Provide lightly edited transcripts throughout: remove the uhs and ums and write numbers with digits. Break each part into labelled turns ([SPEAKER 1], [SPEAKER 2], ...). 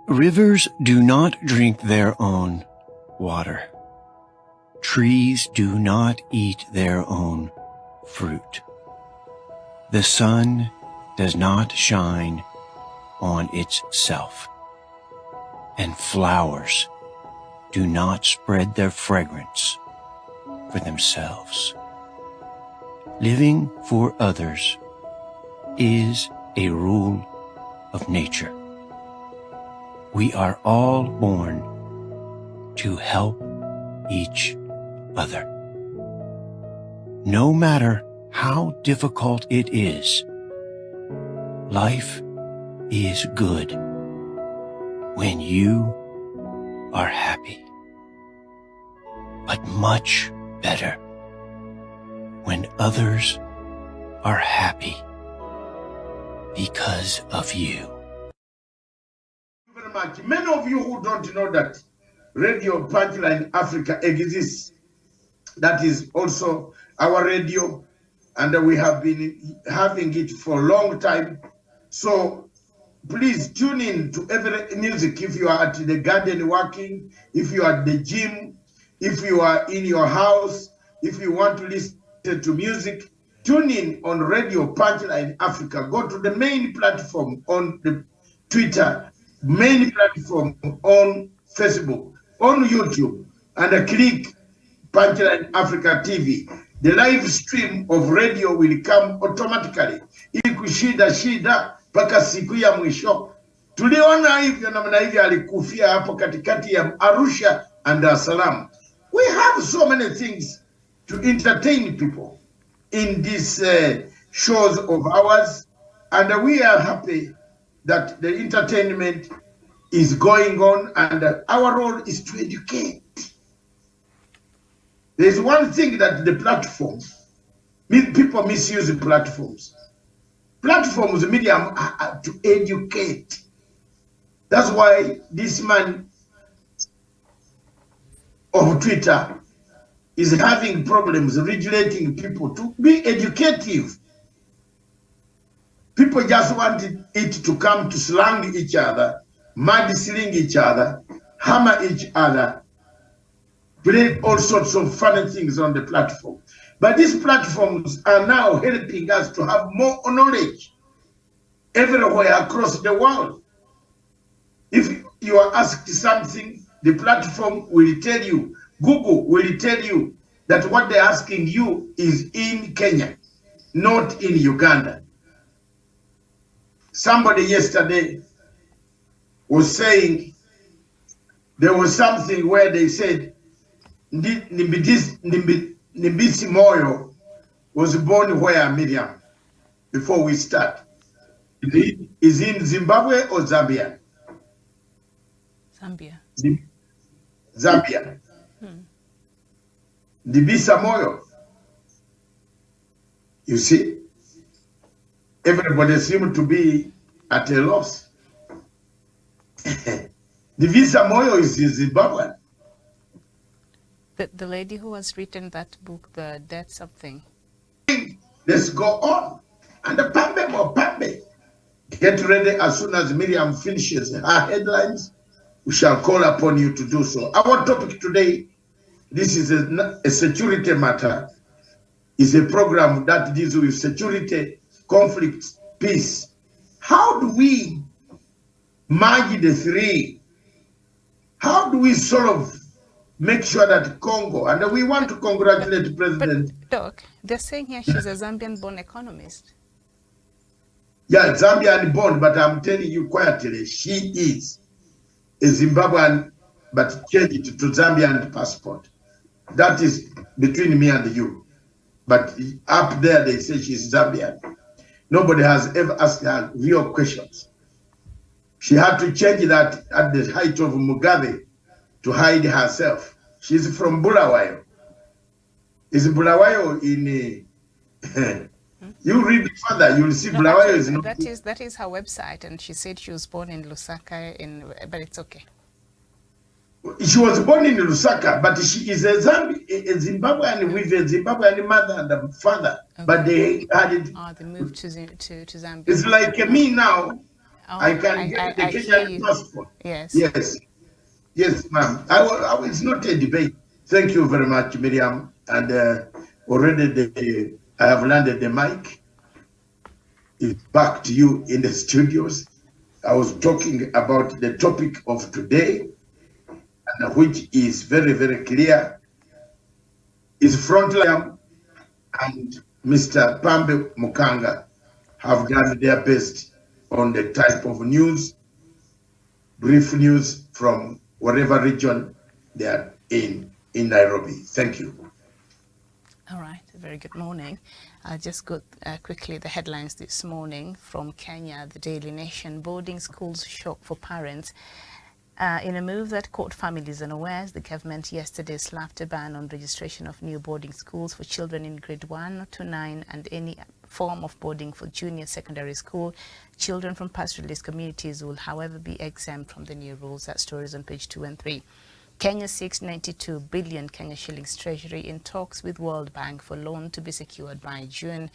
[SPEAKER 1] Rivers do not drink their own water. Trees do not eat their own fruit. The sun does not shine on itself, and flowers do not spread their fragrance for themselves. Living for others is a rule of nature. We are all born to help each other. No matter how difficult it is, life is good when you are happy, but much better when others are happy because of you.
[SPEAKER 2] Thank you very much. Many of you who don't know that Radio Frontline Africa exists, that is also our radio, and we have been having it for a long time. So please tune in to every music. If you are at the garden working, if you are at the gym, if you are in your house, if you want to listen to music, tune in on Radio Frontline Africa. Go to the main platform on the Twitter, main platform on Facebook, on YouTube, and click Frontline Africa TV. The live stream of radio will come automatically. Ikushida shida mpaka siku ya mwisho. Tuliona hivyo namna hivyo alikufia hapo katikati ya Arusha and Dar es Salaam. We have so many things to entertain people in these shows of ours, and we are happy that the entertainment is going on, and our role is to educate. There's one thing that the platforms, people misuse the platforms. Platforms, medium, are to educate. That's why this man of Twitter is having problems regulating people to be educative. People just want it to come to slang each other, mud-sling each other, hammer each other, play all sorts of funny things on the platform. But these platforms are now helping us to have more knowledge everywhere across the world. If you are asked something, the platform will tell you, Google will tell you that what they're asking you is in Kenya, not in Uganda. Somebody yesterday was saying there was something where they said Nimbisi Moyo was born where, Miriam, before we start? Is in Zimbabwe or Zambia?
[SPEAKER 3] Zambia.
[SPEAKER 2] Zambia. Nimbisi Moyo. You see, everybody seemed to be at a loss. Nimbisi Moyo is Zimbabwean.
[SPEAKER 3] The lady who has written that book, The Dead Something.
[SPEAKER 2] Let's go on. And the Pambe or Pambe. Get ready as soon as Miriam finishes her headlines. We shall call upon you to do so. Our topic today, this is a security matter. Is a program that deals with security, conflict, peace. How do we merge the three? How do we make sure that Congo, and we want to congratulate the president.
[SPEAKER 3] But Doc, they're saying here she's a Zambian-born economist.
[SPEAKER 2] Yeah, Zambian-born, but I'm telling you quietly, she is a Zimbabwean, but changed to Zambian passport. That is between me and you. But up there, they say she's Zambian. Nobody has ever asked her real questions. She had to change that at the height of Mugabe to hide herself. She's from Bulawayo. Is Bulawayo in you read further, you'll see Bulawayo is not.
[SPEAKER 3] That is her website, and she said she was born in Lusaka, but it's okay.
[SPEAKER 2] She was born in Lusaka, but she is a Zimbabwean with a Zimbabwean mother and father. Okay. But they had it.
[SPEAKER 3] They moved to Zambia.
[SPEAKER 2] It's like me now.
[SPEAKER 3] Oh,
[SPEAKER 2] I can get the
[SPEAKER 3] I hear
[SPEAKER 2] Kenyan
[SPEAKER 3] you.
[SPEAKER 2] passport.
[SPEAKER 3] Yes.
[SPEAKER 2] Yes, yes, ma'am. It's not a debate. Thank you very much, Miriam. And already I have landed the mic. It's back to you in the studios. I was talking about the topic of today, and which is very, very clear, is Frontline and Mr. Pambe Mukanga have done their best on the type of news, brief news from whatever region they are in Nairobi. Thank you.
[SPEAKER 3] All right, very good morning. I'll just go quickly the headlines this morning from Kenya, the Daily Nation. Boarding schools shock for parents. In a move that caught families unawares, the government yesterday slapped a ban on registration of new boarding schools for children in grade 1 to 9 and any form of boarding for junior secondary school. Children from pastoralist communities will, however, be exempt from the new rules. That story is on page 2 and 3. Kenya seeks 92 billion Kenya shillings treasury in talks with World Bank for loan to be secured by June.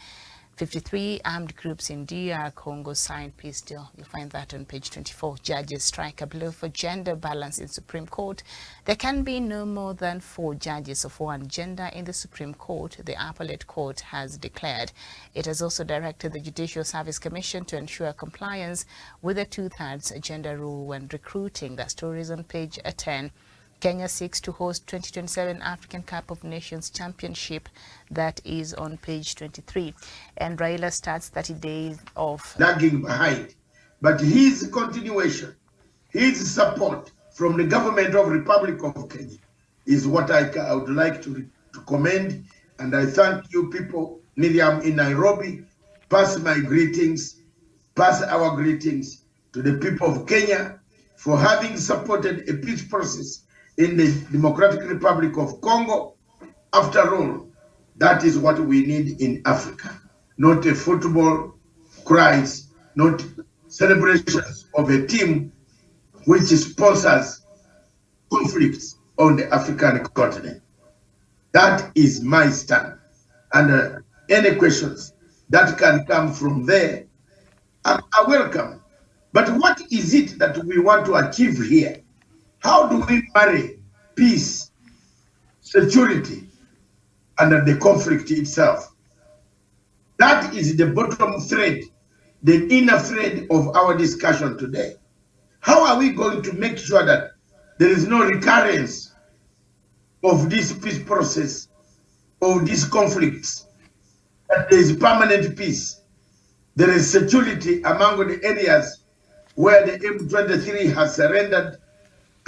[SPEAKER 3] 53 armed groups in DR Congo signed peace deal. You'll find that on page 24. Judges strike a blow for gender balance in Supreme Court. There can be no more than 4 judges of one gender in the Supreme Court, the appellate court has declared. It has also directed the Judicial Service Commission to ensure compliance with the 2/3 gender rule when recruiting. That story is on page 10. Kenya seeks to host 2027 African Cup of Nations Championship. That is on page 23. And Raila starts 30 days of
[SPEAKER 2] Lagging behind. But his continuation, his support from the government of Republic of Kenya is what I would like to commend. And I thank you people, Miriam in Nairobi, pass my greetings, pass our greetings to the people of Kenya for having supported a peace process in the Democratic Republic of Congo. After all, that is what we need in Africa, not a football cries, not celebrations of a team which sponsors conflicts on the African continent. That is my stand. And any questions that can come from there are welcome. But what is it that we want to achieve here? How do we marry peace, security, and the conflict itself? That is the bottom thread, the inner thread of our discussion today. How are we going to make sure that there is no recurrence of this peace process, of these conflicts, that there is permanent peace, there is security among the areas where the M23 has surrendered,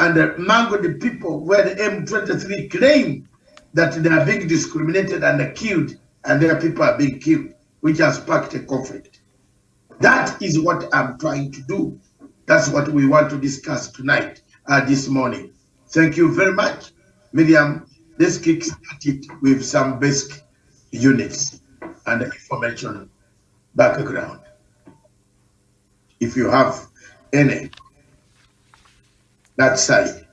[SPEAKER 2] and among the people where the M23 claim that they are being discriminated and killed, and their people are being killed, which has sparked a conflict. That is what I'm trying to do. That's what we want to discuss tonight, this morning. Thank you very much. Miriam, let's kickstart it with some basic units and information background, if you have any, that side.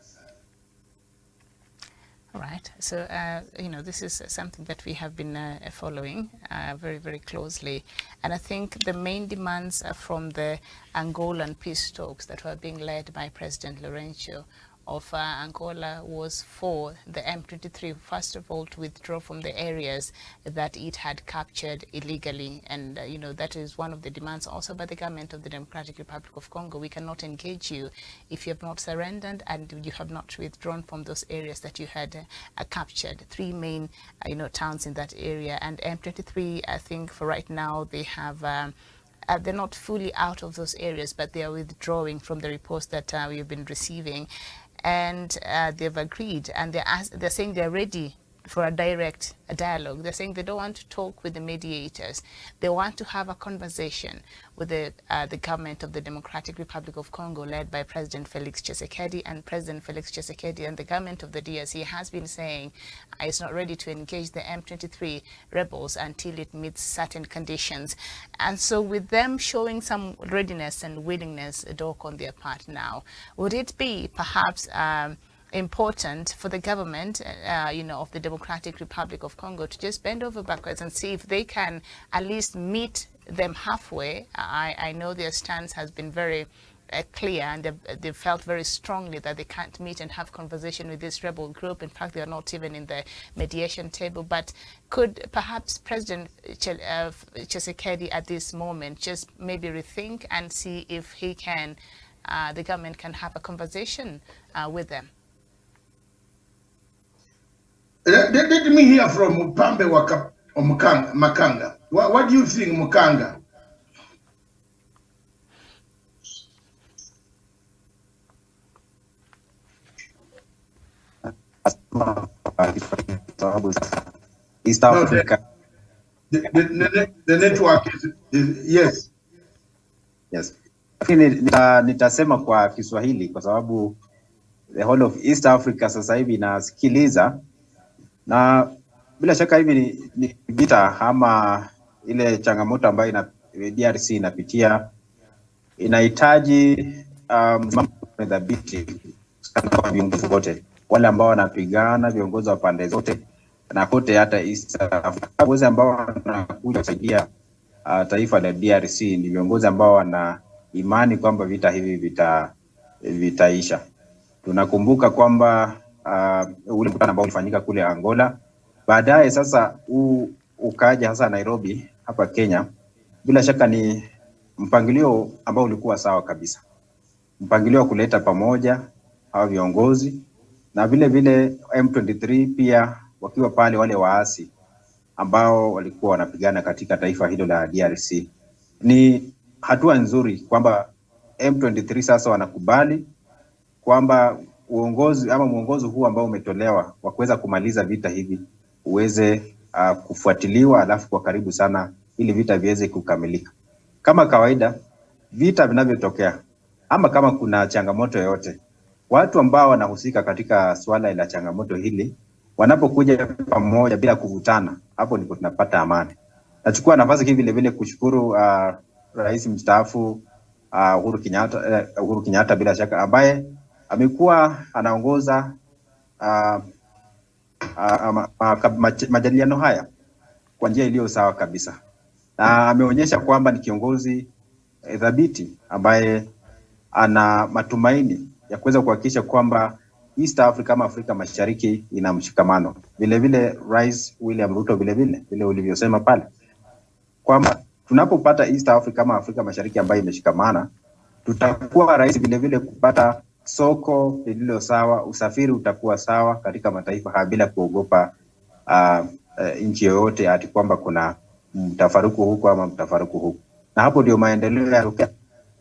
[SPEAKER 3] All right. So, this is something that we have been following very, very closely. And I think the main demands are from the Angolan peace talks that were being led by President Lourenço of Angola was for the M23, first of all, to withdraw from the areas that it had captured illegally. And, that is one of the demands also by the government of the Democratic Republic of Congo. We cannot engage you if you have not surrendered and you have not withdrawn from those areas that you had captured. 3 main, towns in that area. And M23, I think for right now, they have they're not fully out of those areas, but they are withdrawing from the reports that we've been receiving. And they've agreed, and they're saying they're ready for a direct dialogue. They're saying they don't want to talk with the mediators. They want to have a conversation with the government of the Democratic Republic of Congo, led by President Felix Tshisekedi. And President Felix Tshisekedi and the government of the DRC has been saying it's not ready to engage the M23 rebels until it meets certain conditions. And so with them showing some readiness and willingness, Doc, on their part now, would it be perhaps important for the government, of the Democratic Republic of Congo to just bend over backwards and see if they can at least meet them halfway. I know their stance has been very clear, and they felt very strongly that they can't meet and have conversation with this rebel group. In fact, they are not even in the mediation table. But could perhaps President Tshisekedi at this moment just maybe rethink and see if he can, the government can have a conversation with them?
[SPEAKER 2] Let me hear from Mpambe or Makanga. What do you think, Mukanga?
[SPEAKER 4] East Africa.
[SPEAKER 2] The network is yes.
[SPEAKER 4] Yes. Nitasema kwa Kiswahili kwa sababu the whole of East Africa sasa hivi inasikiliza, na bila shaka hivi ni vita ama ile changamoto ambayo DRC inapitia inahitaji dhabiti kwa viongozi wote wale ambao wanapigana, viongozi wa pande zote na kote, hata East Africa. Viongozi ambao wanakuja kusaidia taifa la DRC ni viongozi ambao wana imani kwamba vita hivi vitaisha. Tunakumbuka kwamba ule mkutano ambao ulifanyika kule Angola, baadaye sasa ukaja hasa Nairobi hapa Kenya. Bila shaka ni mpangilio ambao ulikuwa sawa kabisa, mpangilio wa kuleta pamoja hao viongozi, na vile vile M23 pia wakiwa pale, wale waasi ambao walikuwa wanapigana katika taifa hilo la DRC. Ni hatua nzuri kwamba M23 sasa wanakubali kwamba mwongozo huu ambao umetolewa wa kuweza kumaliza vita hivi uweze kufuatiliwa, alafu kwa karibu sana, ili vita viweze kukamilika. Kama kawaida vita vinavyotokea ama kama kuna changamoto yoyote, watu ambao wanahusika katika swala la changamoto hili wanapokuja pamoja bila kuvutana, hapo ndipo tunapata amani. Nachukua nafasi hii vile vile kushukuru Rais mstaafu Uhuru Kenyatta bila shaka, ambaye amekuwa anaongoza majadiliano haya kwa njia iliyo sawa kabisa, na ameonyesha kwamba ni kiongozi thabiti ambaye ana matumaini ya kuweza kuhakikisha kwamba East Africa ama Afrika Mashariki ina mshikamano. Vile vile Rais William Ruto vile ulivyosema pale kwamba tunapopata East Africa ama Afrika Mashariki ambayo imeshikamana, tutakuwa rahisi vile vile kupata soko lililo sawa, usafiri utakuwa sawa katika mataifa haya bila kuogopa nchi yoyote ati kwamba kuna mtafaruku huko ama mtafaruku huko. Na hapo ndio maendeleo yanatokea,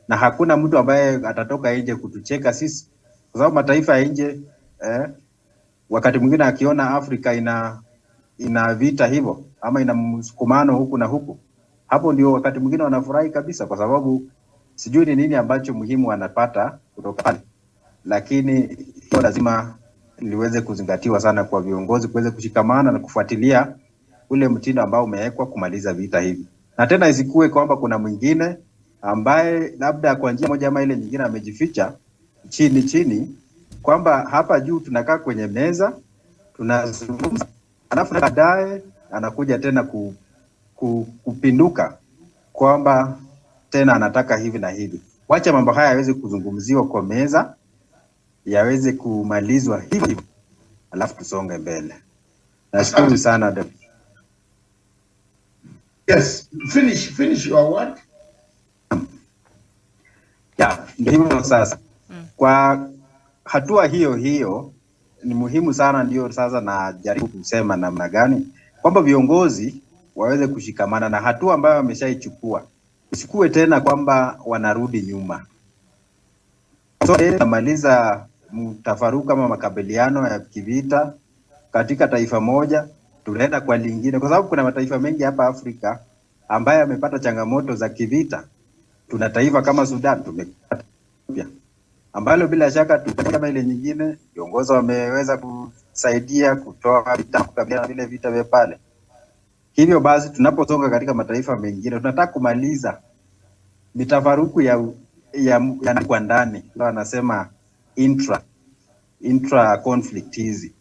[SPEAKER 4] na hakuna mtu ambaye atatoka nje kutucheka sisi, kwa sababu mataifa ya nje wakati mwingine akiona Afrika ina vita hivyo ama ina msukumano huku na huku, hapo ndio wakati mwingine wanafurahi kabisa, kwa sababu sijui ni nini ambacho muhimu wanapata kutoka pale. Lakini lazima liweze kuzingatiwa sana kwa viongozi kuweza kushikamana na kufuatilia ule mtindo ambao umewekwa kumaliza vita hivi, na tena isikue kwamba kuna mwingine ambaye labda kwa njia moja ama ile nyingine amejificha chini, kwamba hapa juu tunakaa kwenye meza tunazungumza, alafu baadaye anakuja tena kupinduka kwamba tena anataka hivi na hivi. Wacha mambo haya yaweze kuzungumziwa kwa meza, yaweze kumalizwa hivi, alafu tusonge mbele. Nashukuru sana.
[SPEAKER 2] Yes, finish your word.
[SPEAKER 4] Ndio hivyo sasa. Kwa hatua hiyo ni muhimu sana, ndio sasa najaribu kusema namna gani kwamba viongozi waweze kushikamana na hatua ambayo wameshaichukua, usikue tena kwamba wanarudi nyuma. So namaliza mtafaruku kama makabiliano ya kivita katika taifa moja, tunaenda kwa lingine, kwa sababu kuna mataifa mengi hapa Afrika ambaye yamepata changamoto za kivita. Tuna taifa kama Sudan tumepata ambalo bila shaka kama ile nyingine viongozi wameweza kusaidia kutoa vita kukabiliana vile vita vya pale. Hivyo basi tunaposonga katika mataifa mengine, tunataka kumaliza mitafaruku ya kwa ndani, ndio anasema intra conflict hizi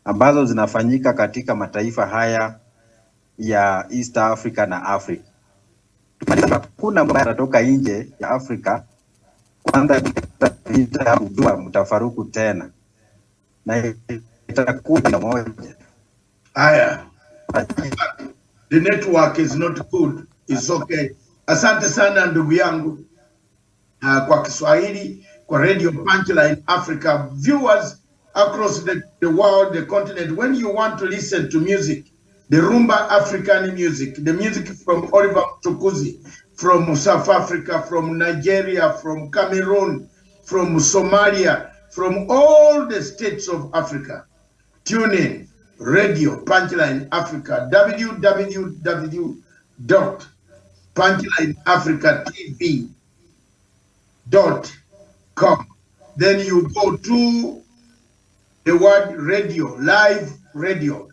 [SPEAKER 4] ambazo zinafanyika katika mataifa haya ya East Africa na Africa. hakuna ambaye atatoka nje ya Afrika kwanza vita ya kujua mtafaruku tena, na itakuwa moja.
[SPEAKER 2] Haya, the network is not good, it's okay. Asante sana ndugu yangu kwa Kiswahili, kwa Radio Punchline Africa viewers across the world, the continent. When you want to listen to music, the Rumba African music, the music from Oliver Tukuzi, from South Africa, from Nigeria, from Cameroon, from Somalia, from all the states of Africa, tune in Radio Punchline Africa, www.punchlineafricatv.com. Then you go to the word radio, live radio.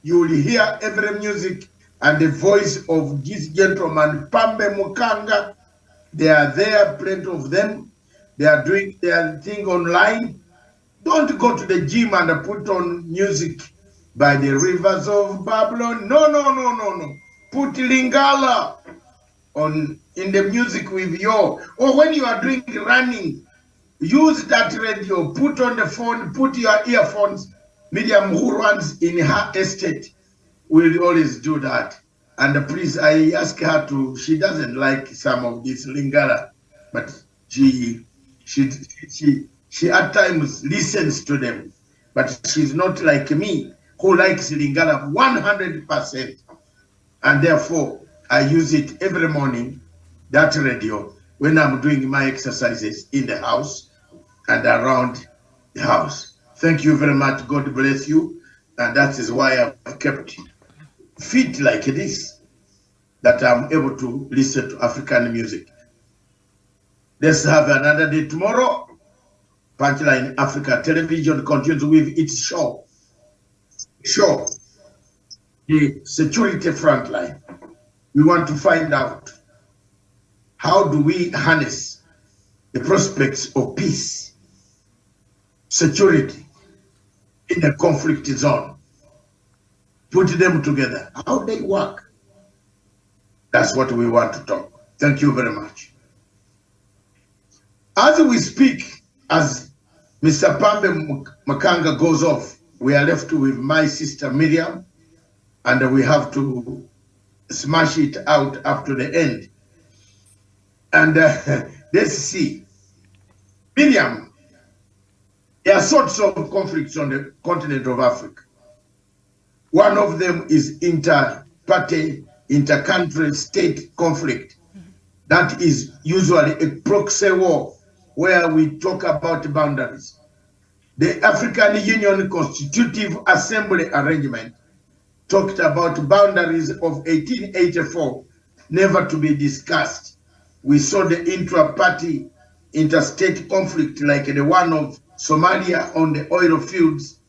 [SPEAKER 2] You will hear every music and the voice of this gentleman, Pambe Mukanga. They are there, plenty of them. They are doing their thing online. Don't go to the gym and put on music by the rivers of Babylon. No. Put Lingala on in the music with your, or when you are doing running, use that radio, put on the phone, put your earphones. Miriam, who runs in her estate, will always do that. And please, I ask her to, she doesn't like some of this Lingala, but she at times listens to them. But she's not like me, who likes Lingala 100%. And therefore, I use it every morning, that radio, when I'm doing my exercises in the house and around the house. Thank you very much. God bless you. And that is why I've kept fit like this, that I'm able to listen to African music. Let's have another day tomorrow. Punchline Africa Television continues with its show, the security frontline. We want to find out, how do we harness the prospects of peace, security in a conflict zone? Put them together. How they work? That's what we want to talk. Thank you very much. As we speak, as Mr. Pambe Makanga goes off, we are left with my sister Miriam, and we have to smash it out up to the end. And let's see. Miriam, there are sorts of conflicts on the continent of Africa. One of them is inter-party, inter-country state conflict. That is usually a proxy war where we talk about boundaries. The African Union Constitutive Assembly Arrangement talked about boundaries of 1884, never to be discussed. We saw the intra-party, interstate conflict like the one of Somalia on the oil fields,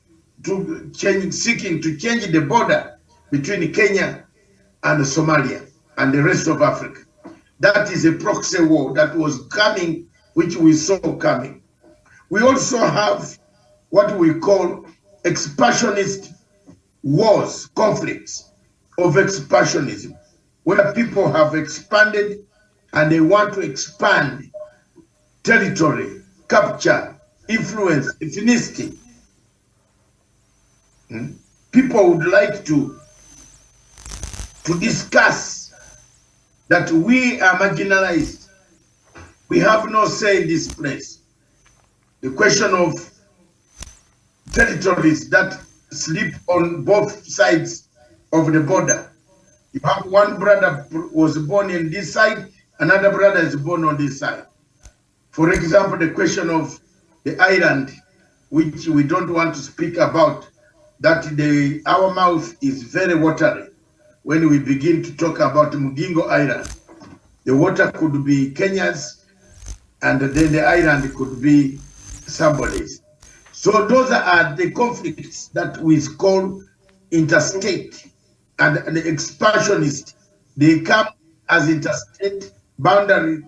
[SPEAKER 2] seeking to change the border between Kenya and Somalia and the rest of Africa. That is a proxy war that was coming, which we saw coming. We also have what we call expansionist wars, conflicts of expansionism, where people have expanded and they want to expand territory, capture, influence, ethnicity. People would like to discuss that we are marginalized. We have no say in this place. The question of territories that sleep on both sides of the border. You have one brother was born in this side, another brother is born on this side. For example, the question of the island, which we don't want to speak about, that our mouth is very watery when we begin to talk about Mugingo Island. The water could be Kenya's, and then the island could be somebody's. So those are the conflicts that we call interstate, and the expansionist. They come as interstate boundary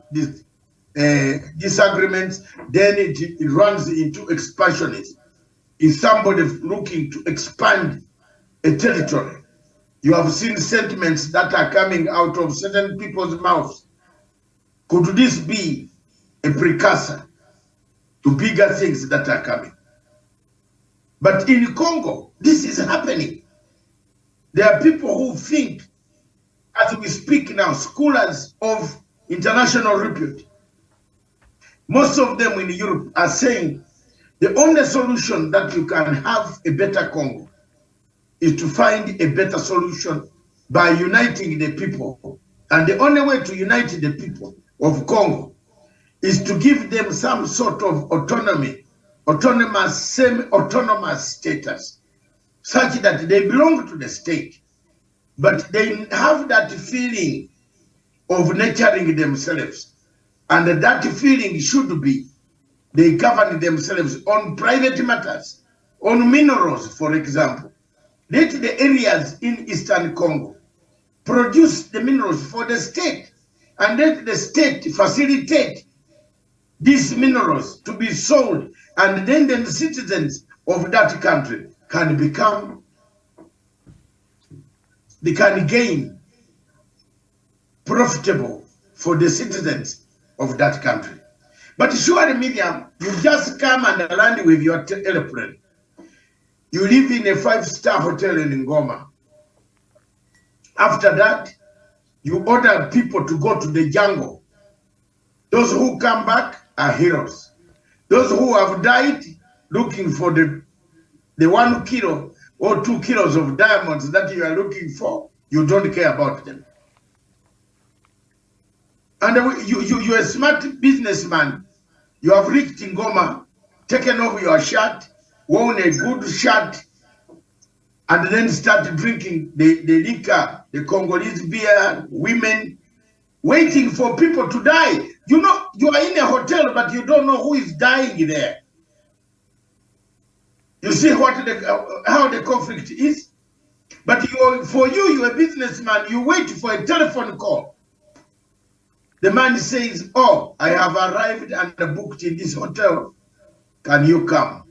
[SPEAKER 2] disagreements, then it runs into expansionism. Is somebody looking to expand a territory You have seen sentiments that are coming out of certain people's mouths. Could this be a precursor to bigger things that are coming? But in Congo, this is happening. There are people who think, as we speak now, scholars of international repute, most of them in Europe are saying the only solution that you can have a better Congo is to find a better solution by uniting the people. And the only way to unite the people of Congo is to give them some sort of autonomy, autonomous, semi-autonomous status, such that they belong to the state, but they have that feeling of nurturing themselves. And that feeling should be they govern themselves on private matters, on minerals, for example. Let the areas in Eastern Congo produce the minerals for the state, and let the state facilitate these minerals to be sold, and then the citizens of that country can gain profitable for the citizens of that country. But surely, Miriam, you just come and land with your airplane. You live in a 5-star hotel in Ngoma. After that, you order people to go to the jungle. Those who come back are heroes. Those who have died looking for the 1 kilo or 2 kilos of diamonds that you are looking for, you don't care about them. And you're a smart businessman. You have reached Ngoma, taken off your shirt, worn a good shirt, and then start drinking the liquor, the Congolese beer, women, waiting for people to die. You know, you are in a hotel, but you don't know who is dying there. You see how the conflict is? But for you, you're a businessman, you wait for a telephone call. The man says, oh, I have arrived and booked in this hotel. Can you come?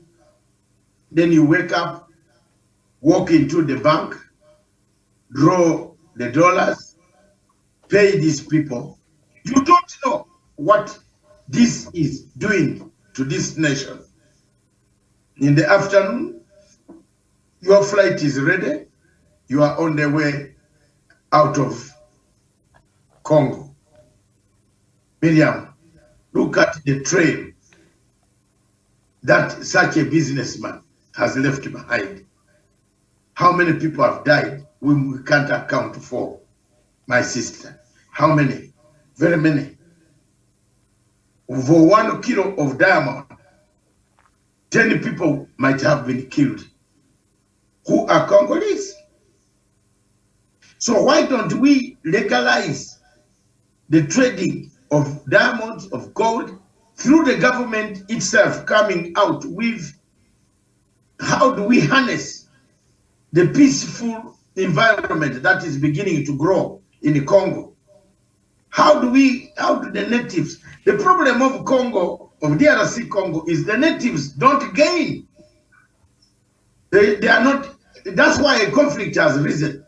[SPEAKER 2] Then you wake up, walk into the bank, draw the dollars, pay these people. You don't know what this is doing to this nation. In the afternoon, your flight is ready. You are on the way out of Congo. Miriam, look at the trail that such a businessman has left behind. How many people have died whom we can't account for, my sister? How many? Very many. For 1 kilo of diamond, 10 people might have been killed who are Congolese. So why don't we legalize the trading of diamonds, of gold, through the government itself coming out with how do we harness the peaceful environment that is beginning to grow in the Congo? How do the natives, the problem of Congo, of DRC Congo, is the natives don't gain. They are not, that's why a conflict has arisen.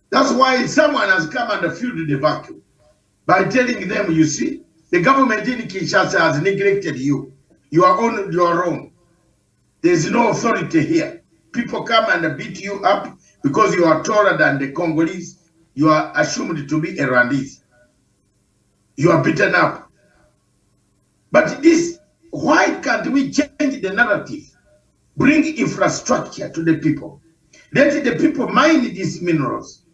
[SPEAKER 2] That's why someone has come and filled the vacuum by telling them, you see, the government in Kinshasa has neglected you. You are on your own. There's no authority here. People come and beat you up because you are taller than the Congolese. You are assumed to be a Rwandese. You are beaten up. But this, why can't we change the narrative? Bring infrastructure to the people. Let the people mine these minerals.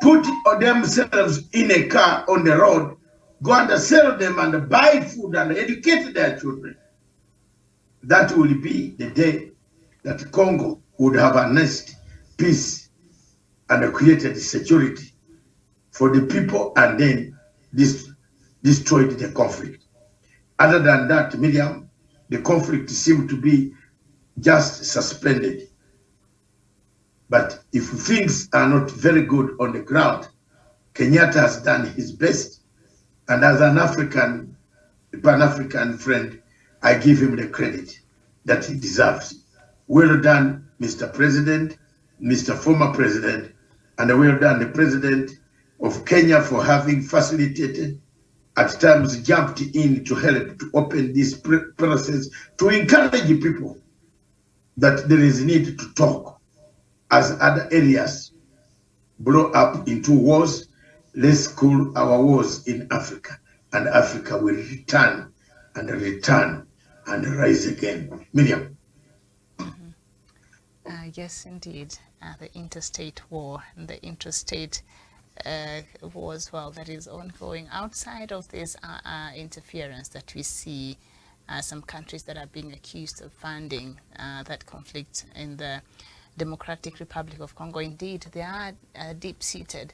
[SPEAKER 2] Put themselves in a car on the road, go and sell them and buy food and educate their children. That will be the day that Congo would have harnessed peace and created security for the people, and then destroyed the conflict. Other than that, Miriam, the conflict seemed to be just suspended. But if things are not very good on the ground, Kenyatta has done his best. And as an Pan-African friend, I give him the credit that he deserves. Well done, Mr. President, Mr. Former President. And well done, the President of Kenya, for having facilitated, at times jumped in to help to open this process, to encourage people that there is need to talk as other areas blow up into wars. Let's cool our wars in Africa, and Africa will return and rise again. Miriam.
[SPEAKER 3] Yes, indeed. The interstate war and the interstate war as well that is ongoing outside of this interference that we see some countries that are being accused of funding that conflict in the Democratic Republic of Congo. Indeed, there are deep-seated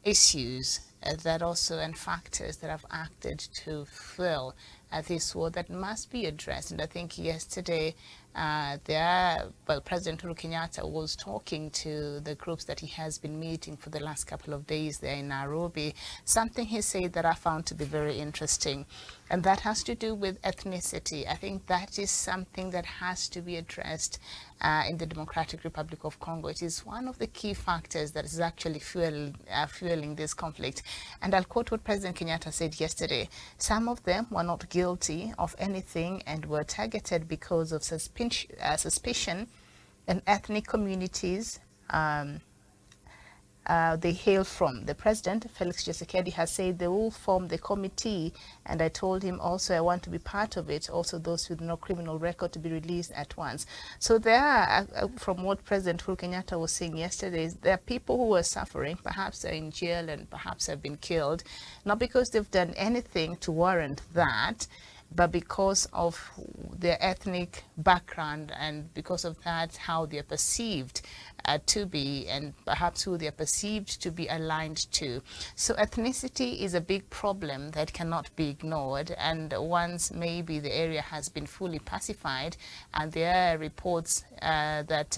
[SPEAKER 3] issues that also and factors that have acted to fuel this war that must be addressed. And I think yesterday President Uhuru Kenyatta was talking to the groups that he has been meeting for the last couple of days there in Nairobi. Something he said that I found to be very interesting, and that has to do with ethnicity. I think that is something that has to be addressed in the Democratic Republic of Congo. It is one of the key factors that is actually fueling this conflict. And I'll quote what President Kenyatta said yesterday. Some of them were not guilty of anything and were targeted because of suspicion and ethnic communities they hail from. The president, Felix Tshisekedi, has said they will form the committee, and I told him also I want to be part of it, also those with no criminal record to be released at once. So there are, from what President Uhuru Kenyatta was saying yesterday, there are people who are suffering, perhaps they're in jail and perhaps have been killed, not because they've done anything to warrant that, but because of their ethnic background, and because of that, how they're perceived to be, and perhaps who they're perceived to be aligned to. So ethnicity is a big problem that cannot be ignored, and once maybe the area has been fully pacified, and there are reports that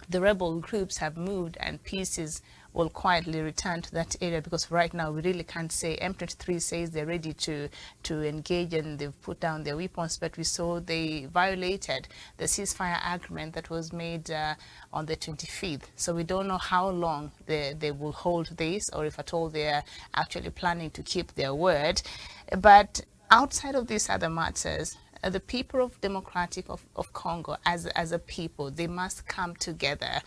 [SPEAKER 3] the rebel groups have moved and pieces will quietly return to that area, because right now we really can't say. M23 says they're ready to engage and they've put down their weapons, but we saw they violated the ceasefire agreement that was made on the 25th. So we don't know how long they will hold this, or if at all they're actually planning to keep their word. But outside of these other matters, the people of Democratic of Congo as a people, they must come together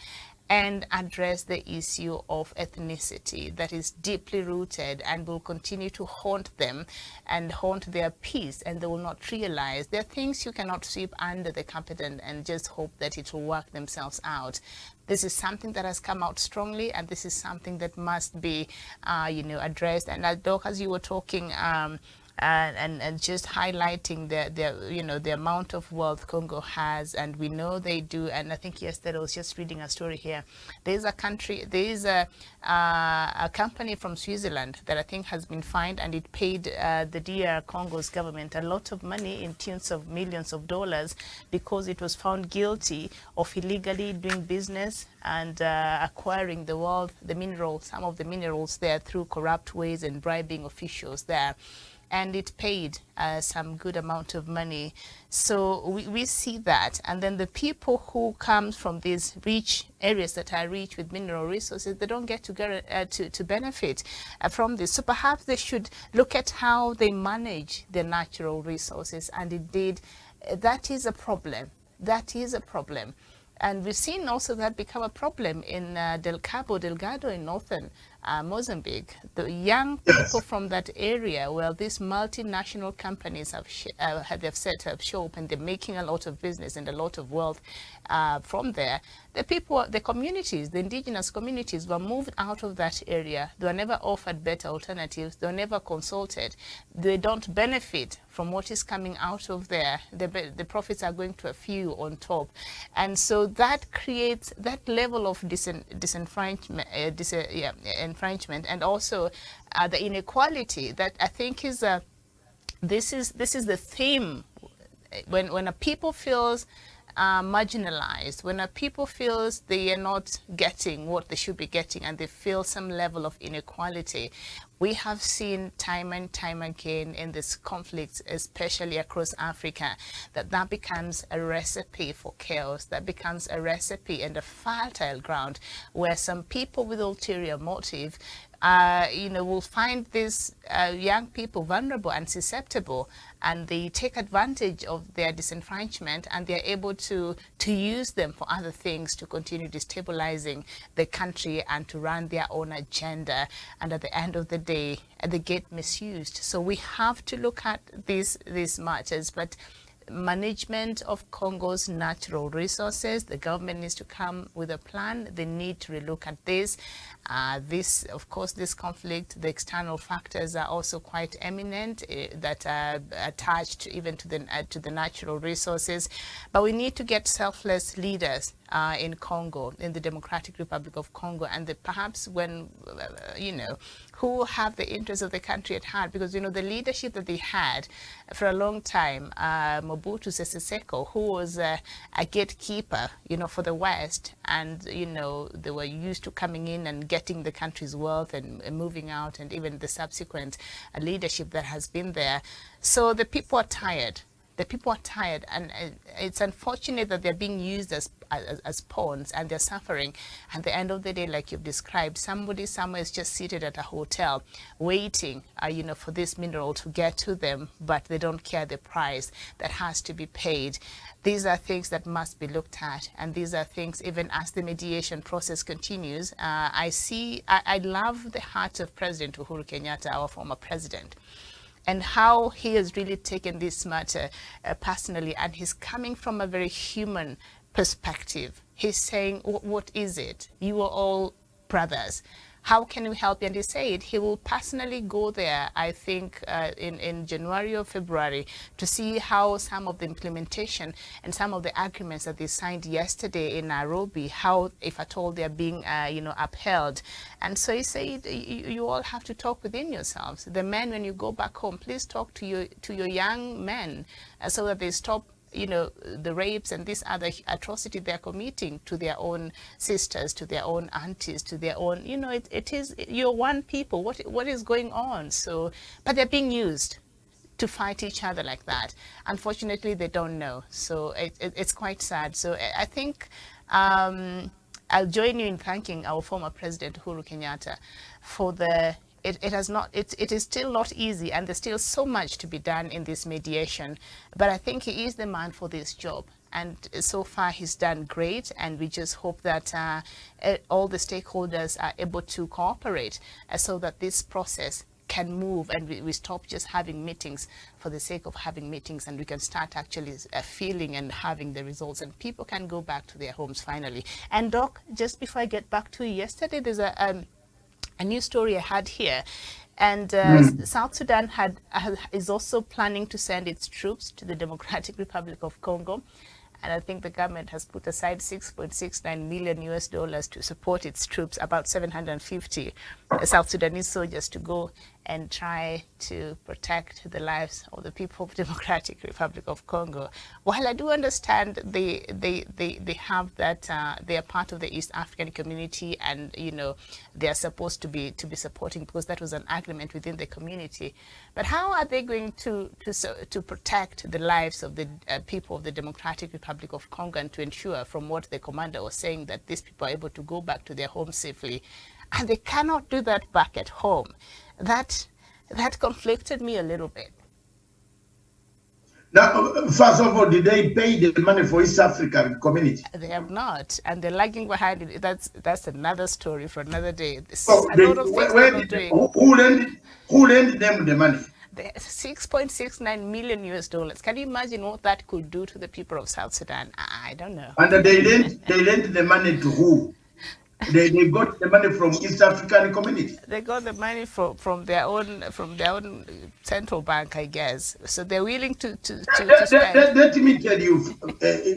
[SPEAKER 3] and address the issue of ethnicity that is deeply rooted and will continue to haunt them and haunt their peace, and they will not realize there are things you cannot sweep under the carpet and just hope that it will work themselves out. This is something that has come out strongly, and this is something that must be addressed. And Doc, as you were talking and just highlighting the amount of wealth Congo has, and we know they do. And I think yesterday I was just reading a story here. There is a company from Switzerland that I think has been fined, and it paid the DR Congo's government a lot of money in tens of millions of dollars because it was found guilty of illegally doing business and acquiring some of the minerals there through corrupt ways and bribing officials there. And it paid some good amount of money. So we see that. And then the people who come from these rich areas that are rich with mineral resources, they don't get to benefit from this. So perhaps they should look at how they manage their natural resources. And indeed, that is a problem. That is a problem. And we've seen also that become a problem in Cabo Delgado in northern Mozambique. The young people from that area, well, these multinational companies have set up shop, and they're making a lot of business and a lot of wealth from there. The people, the communities, the indigenous communities were moved out of that area. They were never offered better alternatives. They were never consulted. They don't benefit from what is coming out of there. The profits are going to a few on top. And so that creates that level of disenfranchisement, and also the inequality that I think is this is the theme when a people feels are marginalized, when a people feels they are not getting what they should be getting and they feel some level of inequality, we have seen time and time again in this conflict, especially across Africa, that becomes a recipe for chaos, that becomes a recipe and a fertile ground where some people with ulterior motive will find these young people vulnerable and susceptible, and they take advantage of their disenfranchisement, and they're able to use them for other things, to continue destabilizing the country and to run their own agenda. And at the end of the day, they get misused. So we have to look at these matters. But management of Congo's natural resources, the government needs to come with a plan. They need to relook at this. Of course, this conflict, the external factors are also quite eminent that are attached even to the natural resources. But we need to get selfless leaders in Congo, in the Democratic Republic of Congo, and perhaps when, who have the interests of the country at heart, because, the leadership that they had for a long time, Mobutu Sese Seko, who was a gatekeeper, for the West, and, they were used to coming in and getting the country's wealth and moving out, and even the subsequent leadership that has been there. So the people are tired. And it's unfortunate that they're being used as pawns, and they're suffering. At the end of the day, like you've described, somebody somewhere is just seated at a hotel waiting, for this mineral to get to them, but they don't care the price that has to be paid. These are things that must be looked at, and these are things, even as the mediation process continues, I love the heart of President Uhuru Kenyatta, our former president, and how he has really taken this matter personally, and he's coming from a very human perspective. He's saying, what is it? You are all brothers. How can we help you? And he said he will personally go there, I think, in January or February, to see how some of the implementation and some of the agreements that they signed yesterday in Nairobi, how, if at all, they're being, upheld. And so he said, you all have to talk within yourselves. The men, when you go back home, please talk to your young men so that they stop the rapes and this other atrocity they're committing to their own sisters, to their own aunties, to their own, it is, you're one people. What is going on? So, but they're being used to fight each other like that. Unfortunately, they don't know. So it's quite sad. So I think I'll join you in thanking our former President Uhuru Kenyatta for it is still not easy, and there's still so much to be done in this mediation. But I think he is the man for this job. And so far, he's done great. And we just hope that all the stakeholders are able to cooperate so that this process can move, and we stop just having meetings for the sake of having meetings, and we can start actually feeling and having the results, and people can go back to their homes finally. And Doc, just before I get back to you, yesterday there's a new story I had here, and South Sudan is also planning to send its troops to the Democratic Republic of Congo, and I think the government has put aside $6.69 million to support its troops, about 750 South Sudanese soldiers, to go and try to protect the lives of the people of the Democratic Republic of Congo. While I do understand they have that they are part of the East African community, and they are supposed to be supporting, because that was an agreement within the community. But how are they going to protect the lives of the people of the Democratic Republic of Congo, and to ensure, from what the commander was saying, that these people are able to go back to their homes safely? And they cannot do that back at home. That conflicted me a little bit.
[SPEAKER 2] Now, first of all, did they pay the money for East African community?
[SPEAKER 3] They have not, and they're lagging behind it. That's another story for another day.
[SPEAKER 2] So who lent them the money?
[SPEAKER 3] The $6.69 million. Can you imagine what that could do to the people of South Sudan? I don't know.
[SPEAKER 2] And they lent the money to who? They got the money from East African community.
[SPEAKER 3] They got the money from their own central bank, I guess. So they're willing to spend.
[SPEAKER 2] Let me tell you,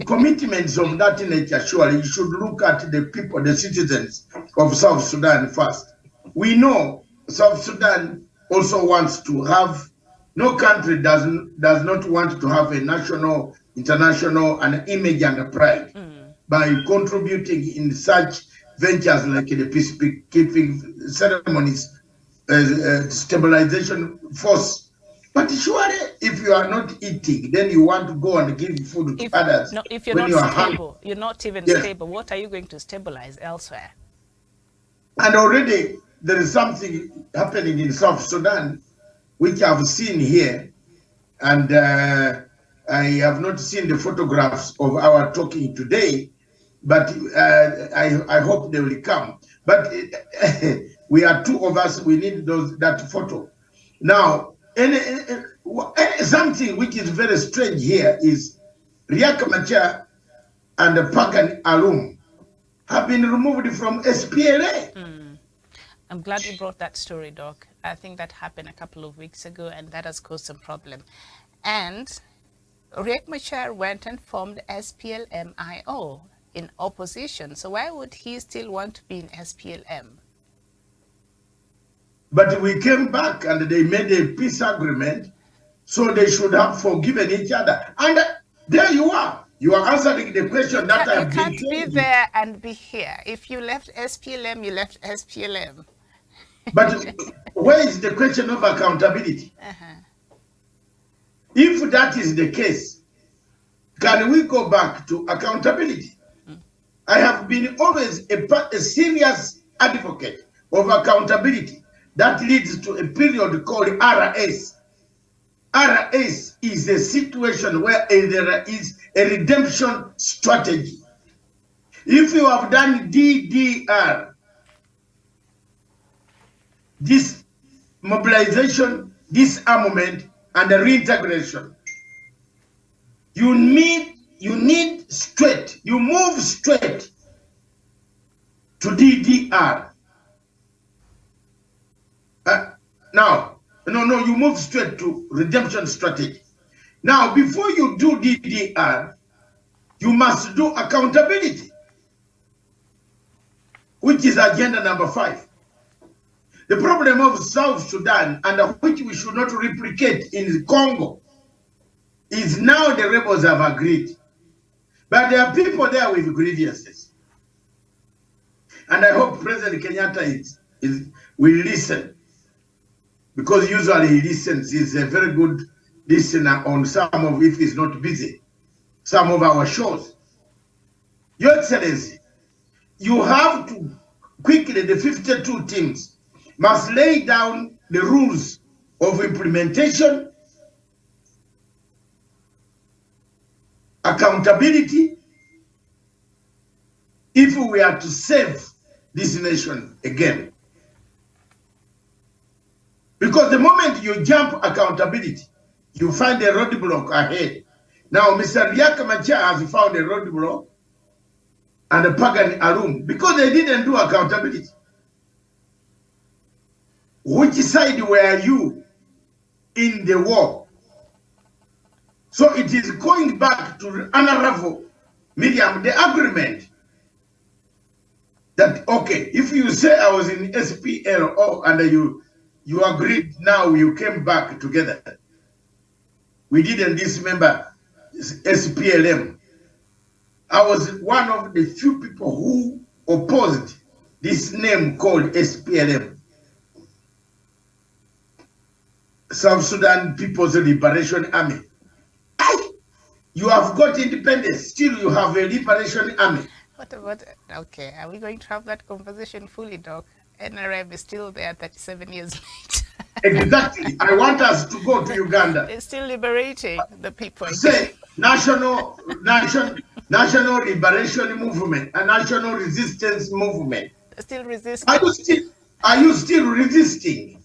[SPEAKER 2] commitments of that nature, surely you should look at the people, the citizens of South Sudan first. We know South Sudan also wants to have, no country does not want to have a national international and image and pride by contributing in such ventures like the peacekeeping ceremonies, stabilization force. But surely, if you are not eating, then you want to go and give food to others.
[SPEAKER 3] No, if you're
[SPEAKER 2] when
[SPEAKER 3] not
[SPEAKER 2] you are
[SPEAKER 3] stable, you're not even stable, what are you going to stabilize elsewhere?
[SPEAKER 2] And already there is something happening in South Sudan, which I've seen here, and I have not seen the photographs of our talking today, but I hope they will come. But we are two of us, we need that photo. Now, something which is very strange here is Riek Machar and Pagan Alum have been removed from SPLA.
[SPEAKER 3] I'm glad you brought that story, Doc. I think that happened a couple of weeks ago, and that has caused some problem. And Riek Machar went and formed SPLM-IO in opposition. So why would he still want to be in SPLM?
[SPEAKER 2] But we came back and they made a peace agreement, so they should have forgiven each other. And there you are. You are answering the question that I've been
[SPEAKER 3] You can't be there and be here. If you left SPLM, you left SPLM.
[SPEAKER 2] But where is the question of accountability? If that is the case, can we go back to accountability? I have been always a serious advocate of accountability that leads to a period called RS. RS is a situation where there is a redemption strategy. If you have done DDR, this mobilization, disarmament, and the reintegration, you need straight, you move straight to DDR. No, you move straight to redemption strategy. Now, before you do DDR, you must do accountability, which is agenda number 5. The problem of South Sudan, and which we should not replicate in Congo, is now the rebels have agreed. But there are people there with grievances. And I hope President Kenyatta will listen, because usually he listens. He's a very good listener on some of, if he's not busy, some of our shows. Your Excellency, you have to quickly, the 52 teams must lay down the rules of implementation, accountability, if we are to save this nation again. Because the moment you jump accountability, you find a roadblock ahead. Now, Mr. Riek Machar has found a roadblock and a Pagan Alum because they didn't do accountability. Which side were you in the war? So it is going back to unravel, Miriam, the agreement that, okay, if you say I was in SPLO and you agreed, now you came back together. We didn't dismember SPLM. I was one of the few people who opposed this name called SPLM. South Sudan People's Liberation Army. You have got independence, still you have a liberation army.
[SPEAKER 3] What about, okay, are we going to have that conversation fully, Doc? NRM is still there 37 years later.
[SPEAKER 2] Exactly. I want us to go to Uganda.
[SPEAKER 3] It's still liberating the people.
[SPEAKER 2] Say, national liberation movement, a national resistance movement.
[SPEAKER 3] Still resisting.
[SPEAKER 2] Are you still resisting?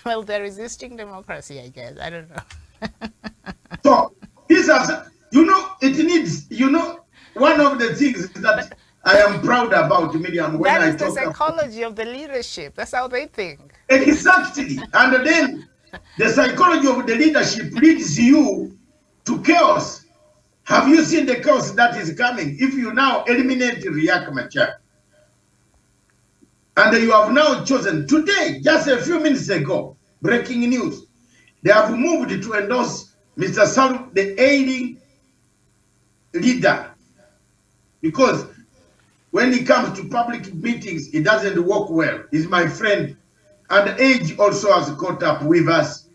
[SPEAKER 3] Well, they're resisting democracy, I guess. I don't know.
[SPEAKER 2] So, this is, it needs, one of the things that I am proud about, Miriam, when
[SPEAKER 3] that
[SPEAKER 2] I
[SPEAKER 3] is the
[SPEAKER 2] talk
[SPEAKER 3] psychology of the leadership. That's how they think.
[SPEAKER 2] Exactly. And then the psychology of the leadership leads you to chaos. Have you seen the chaos that is coming? If you now eliminate Riek Machar, and you have now chosen today, just a few minutes ago, breaking news, they have moved to endorse Mr. Salum, the ailing leader, because when it comes to public meetings, it doesn't work well. He's my friend, and age also has caught up with us.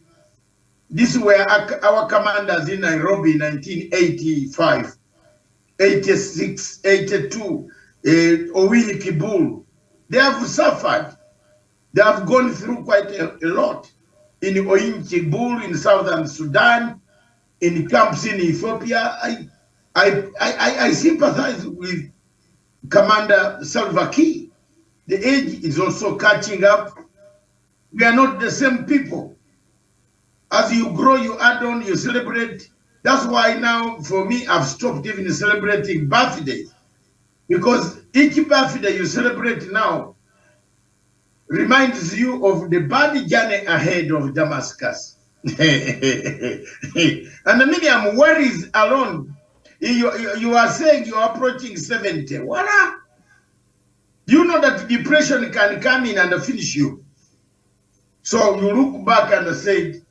[SPEAKER 2] These were our commanders in Nairobi in 1985, 86, 82, Owini Kibul. They have suffered. They have gone through quite a lot. In Owini Kibul, in Southern Sudan, in camps in Ethiopia. I sympathize with Commander Salva Kiir. The age is also catching up. We are not the same people. As you grow, you add on, you celebrate. That's why now, for me, I've stopped even celebrating birthdays. Because each birthday you celebrate now reminds you of the bad journey ahead of Damascus. And Miriam, where is alone? You are saying you are approaching 70. What? You know that depression can come in and finish you. So you look back and say,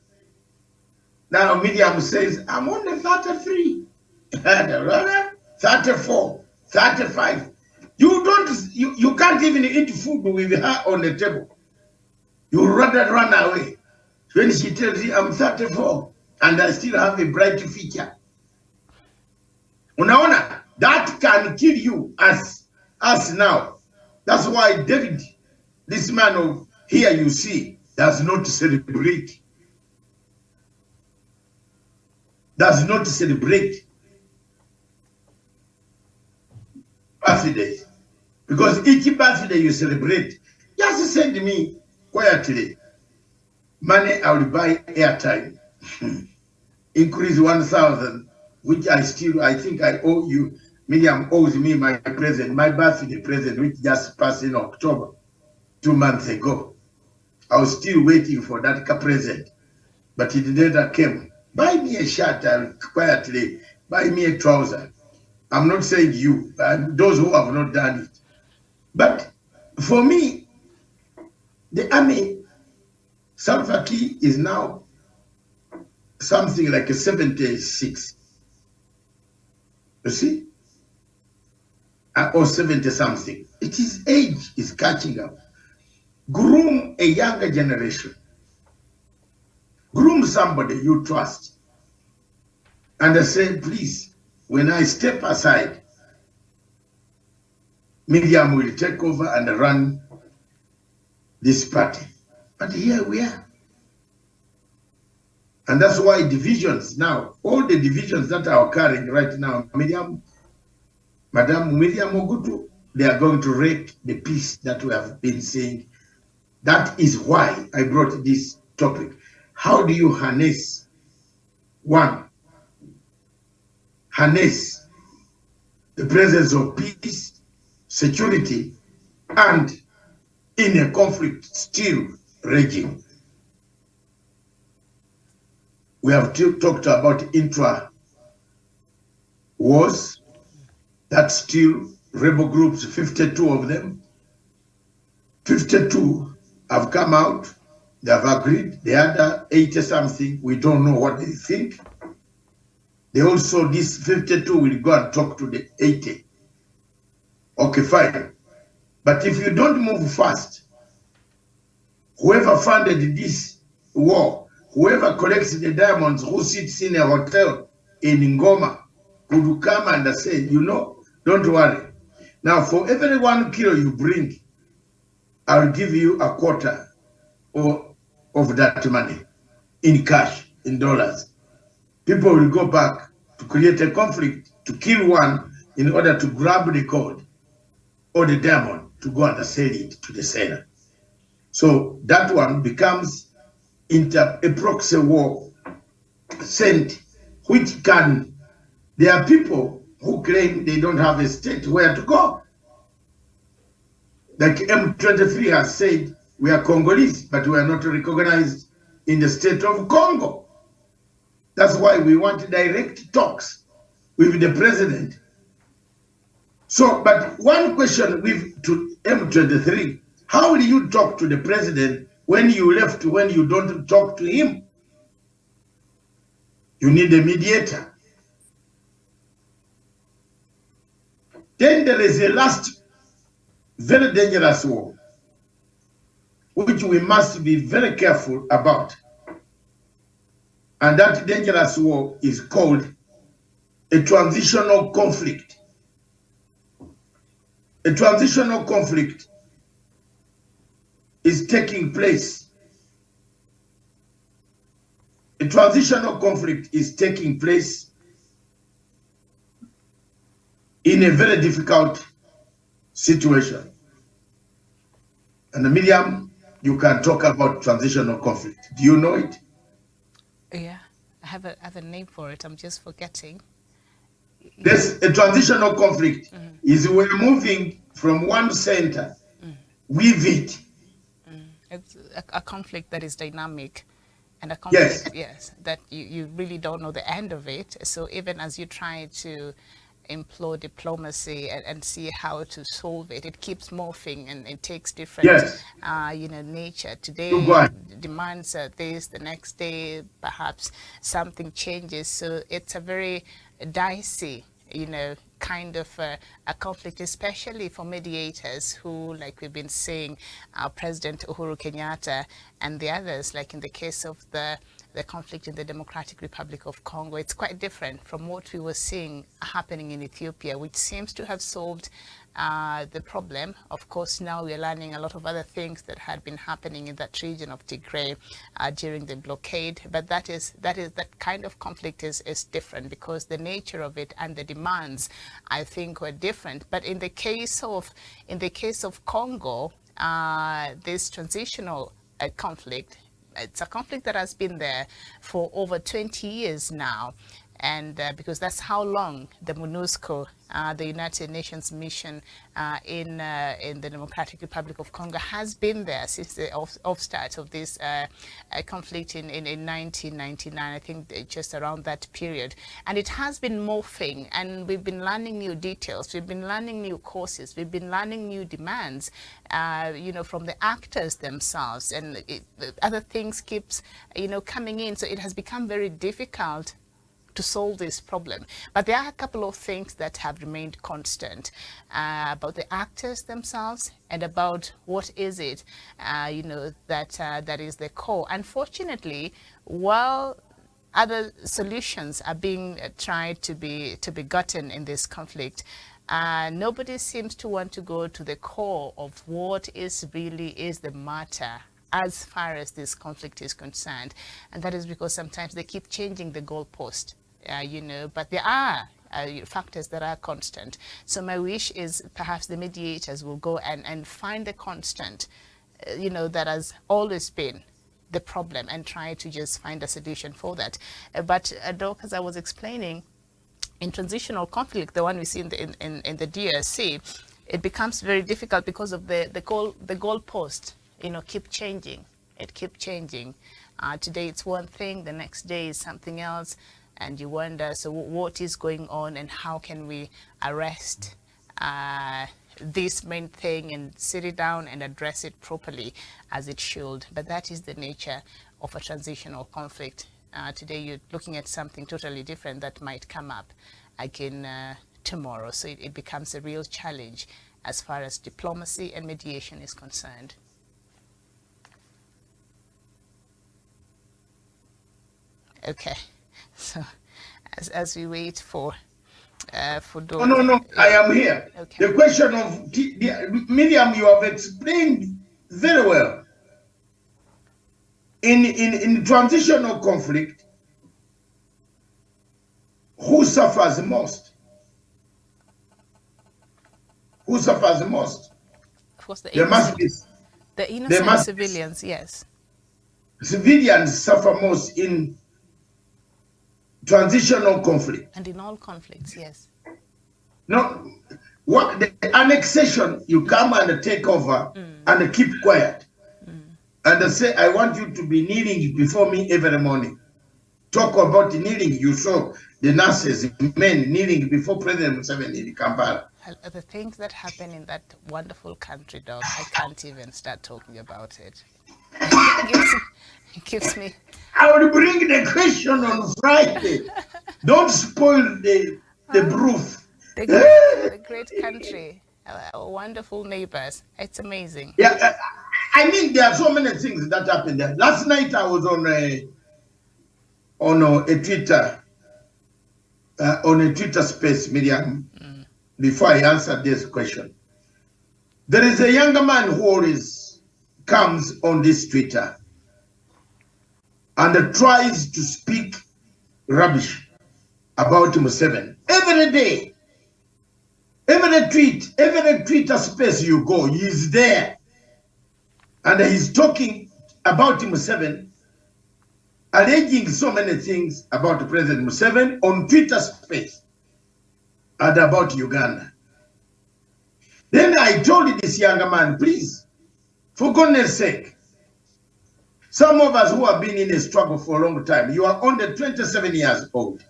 [SPEAKER 2] now Miriam says, I'm only 33, 34, 35. You can't even eat food with her on the table. You rather run away. When she tells you, I'm 34 and I still have a bright future. Unaona, that can kill you as now. That's why David, this man of here you see, does not celebrate. Does not celebrate birthdays. Because each birthday you celebrate, just send me quietly money, I will buy airtime. Increase 1,000, which I think I owe you. Miriam owes me my present, my birthday present, which just passed in October, 2 months ago. I was still waiting for that present, but it never came. Buy me a shirt, I'll quietly buy me a trouser. I'm not saying you, those who have not done it. But for me, the army, Salva Kiir is now something like a 76. You see? Or 70 something. It is age is catching up. Groom a younger generation. Groom somebody you trust. And I say, please, when I step aside, Miriam will take over and run this party. But here we are. And that's why divisions now, all the divisions that are occurring right now, Madam Miriam Ogutu, they are going to wreck the peace that we have been seeing. That is why I brought this topic. How do you harness the presence of peace, security, and in a conflict still raging? We have talked about intra-wars, that still rebel groups, 52 of them. 52 have come out, they have agreed. The other 80-something, we don't know what they think. They also, this 52 will go and talk to the 80. Okay, fine. But if you don't move fast, whoever funded this war, whoever collects the diamonds, who sits in a hotel in Ngoma, could come and say, you know, don't worry. Now, for every 1 kilo you bring, I'll give you a quarter of that money in cash, in dollars. People will go back to create a conflict, to kill one in order to grab the code or the diamond to go and sell it to the seller. So that one becomes a proxy war sent, which can, there are people who claim they don't have a state where to go. Like M23 has said, we are Congolese, but we are not recognized in the state of Congo. That's why we want direct talks with the president. So, but one question to M23, how will you talk to the president when you left, when you don't talk to him? You need a mediator. Then there is a last very dangerous war, which we must be very careful about. And that dangerous war is called a transitional conflict. A transitional conflict is taking place. A transitional conflict is taking place in a very difficult situation. And Miriam, you can talk about transitional conflict. Do you know it?
[SPEAKER 3] Yeah, I have a name for it. I'm just forgetting.
[SPEAKER 2] There's a transitional conflict. Is we're moving from one center with it.
[SPEAKER 3] It's a conflict that is dynamic, and a conflict,
[SPEAKER 2] Yes.
[SPEAKER 3] yes, that you really don't know the end of it. So even as you try to employ diplomacy and see how to solve it, it keeps morphing and it takes different,
[SPEAKER 2] Yes.
[SPEAKER 3] nature.
[SPEAKER 2] You
[SPEAKER 3] Today
[SPEAKER 2] go ahead.
[SPEAKER 3] demands this, the next day perhaps something changes. So it's a very dicey, kind of a conflict, especially for mediators who, like we've been saying, President Uhuru Kenyatta and the others, like in the case of the conflict in the Democratic Republic of Congo. It's quite different from what we were seeing happening in Ethiopia, which seems to have solved the problem. Of course, now we're learning a lot of other things that had been happening in that region of Tigray during the blockade. But that kind of conflict is different because the nature of it and the demands, I think, were different. But in the case of Congo, this transitional conflict, it's a conflict that has been there for over 20 years now. And because that's how long the MONUSCO, the United Nations mission in the Democratic Republic of Congo, has been there since the offstart of this conflict in 1999, I think just around that period. And it has been morphing, and we've been learning new details, we've been learning new courses, we've been learning new demands, from the actors themselves, and other things keeps, coming in. So it has become very difficult to solve this problem. But there are a couple of things that have remained constant about the actors themselves and about what is it, that is the core. Unfortunately, while other solutions are being tried to be gotten in this conflict, nobody seems to want to go to the core of what really is the matter as far as this conflict is concerned. And that is because sometimes they keep changing the goalpost, but there are factors that are constant. So my wish is perhaps the mediators will go and find the constant, that has always been the problem, and try to just find a solution for that. But Doc, as I was explaining, in transitional conflict, the one we see in the DRC, it becomes very difficult because of the goalpost, keep changing. It keeps changing. Today it's one thing, the next day is something else, and you wonder, so what is going on, and how can we arrest this main thing and sit it down and address it properly as it should. But that is the nature of a transitional conflict. Today you're looking at something totally different that might come up again tomorrow. So it becomes a real challenge as far as diplomacy and mediation is concerned. Okay, so as we wait for those.
[SPEAKER 2] No, I am here.
[SPEAKER 3] Okay.
[SPEAKER 2] The question of Miriam, you have explained very well. In transitional conflict, who suffers most? Who suffers most?
[SPEAKER 3] Of course, the innocent civilians, yes.
[SPEAKER 2] Civilians suffer most in transitional conflict.
[SPEAKER 3] And in all conflicts, yes.
[SPEAKER 2] No, what the annexation, you come and take over and keep quiet. And say, I want you to be kneeling before me every morning. Talk about kneeling. You saw the nurses, men kneeling before President Museveni in Kampala.
[SPEAKER 3] The things that happen in that wonderful country, Doc, I can't even start talking about it. It gives me.
[SPEAKER 2] I will bring the question on Friday. Don't spoil the proof.
[SPEAKER 3] the great country, our wonderful neighbors. It's amazing.
[SPEAKER 2] Yeah, I mean, there are so many things that happened there. Last night I was on a Twitter, on a Twitter space, Miriam, before I answered this question. There is a younger man who always comes on this Twitter and tries to speak rubbish about Museveni. Every day, every tweet, every Twitter space you go, he's there. And he's talking about Museveni, alleging so many things about President Museveni on Twitter space and about Uganda. Then I told this younger man, please, for goodness sake, some of us who have been in a struggle for a long time, you are under 27 years old.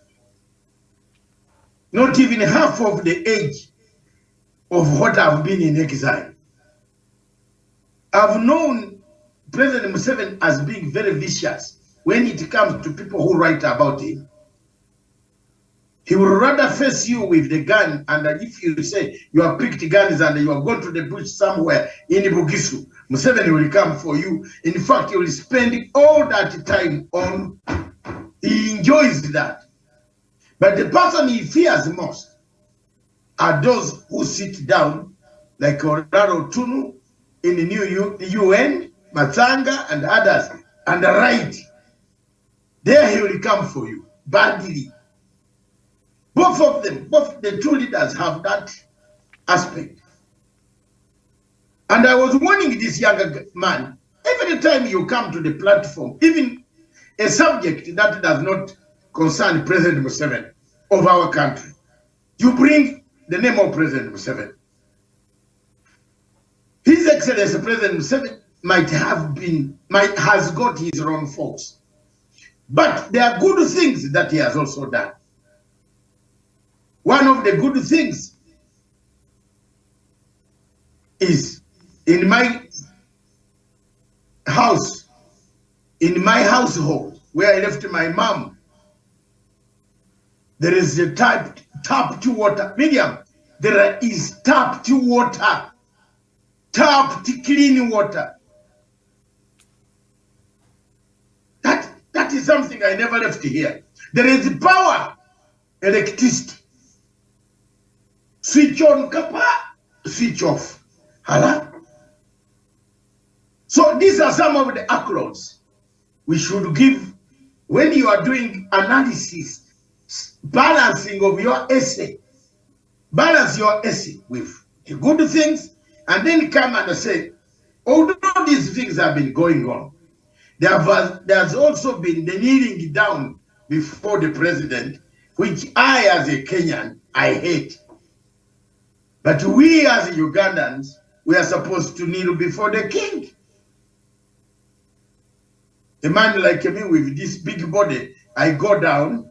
[SPEAKER 2] Not even half of the age of what I've been in exile. I've known President Museveni as being very vicious when it comes to people who write about him. He would rather face you with the gun, and if you say you have picked guns and you are going to the bush somewhere in Bugisu, Museveni will come for you. In fact, he will spend all that time on, he enjoys that. But the person he fears most are those who sit down, like Orlando Tunu in the new UN, Matanga and others, and write. There he will come for you, badly. Both of them, both the two leaders have that aspect. And I was warning this younger man, every time you come to the platform, even a subject that does not concern President Museveni of our country, you bring the name of President Museveni. His Excellency President Museveni has got his own faults. But there are good things that he has also done. One of the good things is in my house, in my household, where I left my mom, there is a tapped water. Miriam, there is tapped water, tapped clean water. That is something I never left here. There is power, electricity. Switch on, kapa, switch off. Hala. So these are some of the accolades we should give when you are doing analysis, balancing of your essay. Balance your essay with the good things, and then come and say, although these things have been going on, there's also been the kneeling down before the president, which I, as a Kenyan, I hate. But we as Ugandans, we are supposed to kneel before the king. A man like me with this big body, I go down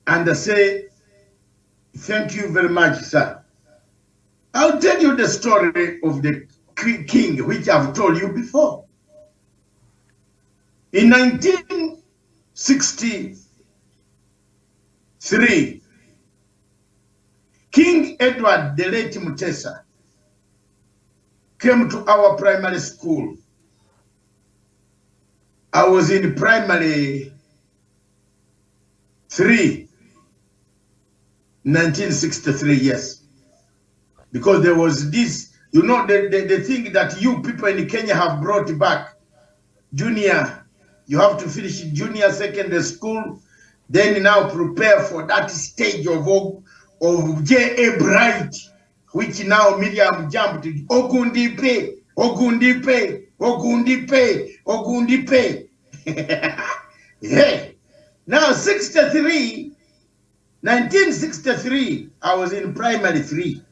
[SPEAKER 2] and say, thank you very much, sir. I'll tell you the story of the king, which I've told you before. In 1963, King Edward the late Mutesa came to our primary school. I was in primary 3, 1963, yes. Because there was this, you know, the thing that you people in Kenya have brought back. Junior, you have to finish junior secondary school, then now prepare for that stage of J.A. Bright, which now Miriam jumped to Ogundipe, Ogundipe, Ogundipe, Ogundipe. Yeah. Now 1963, I was in primary 3.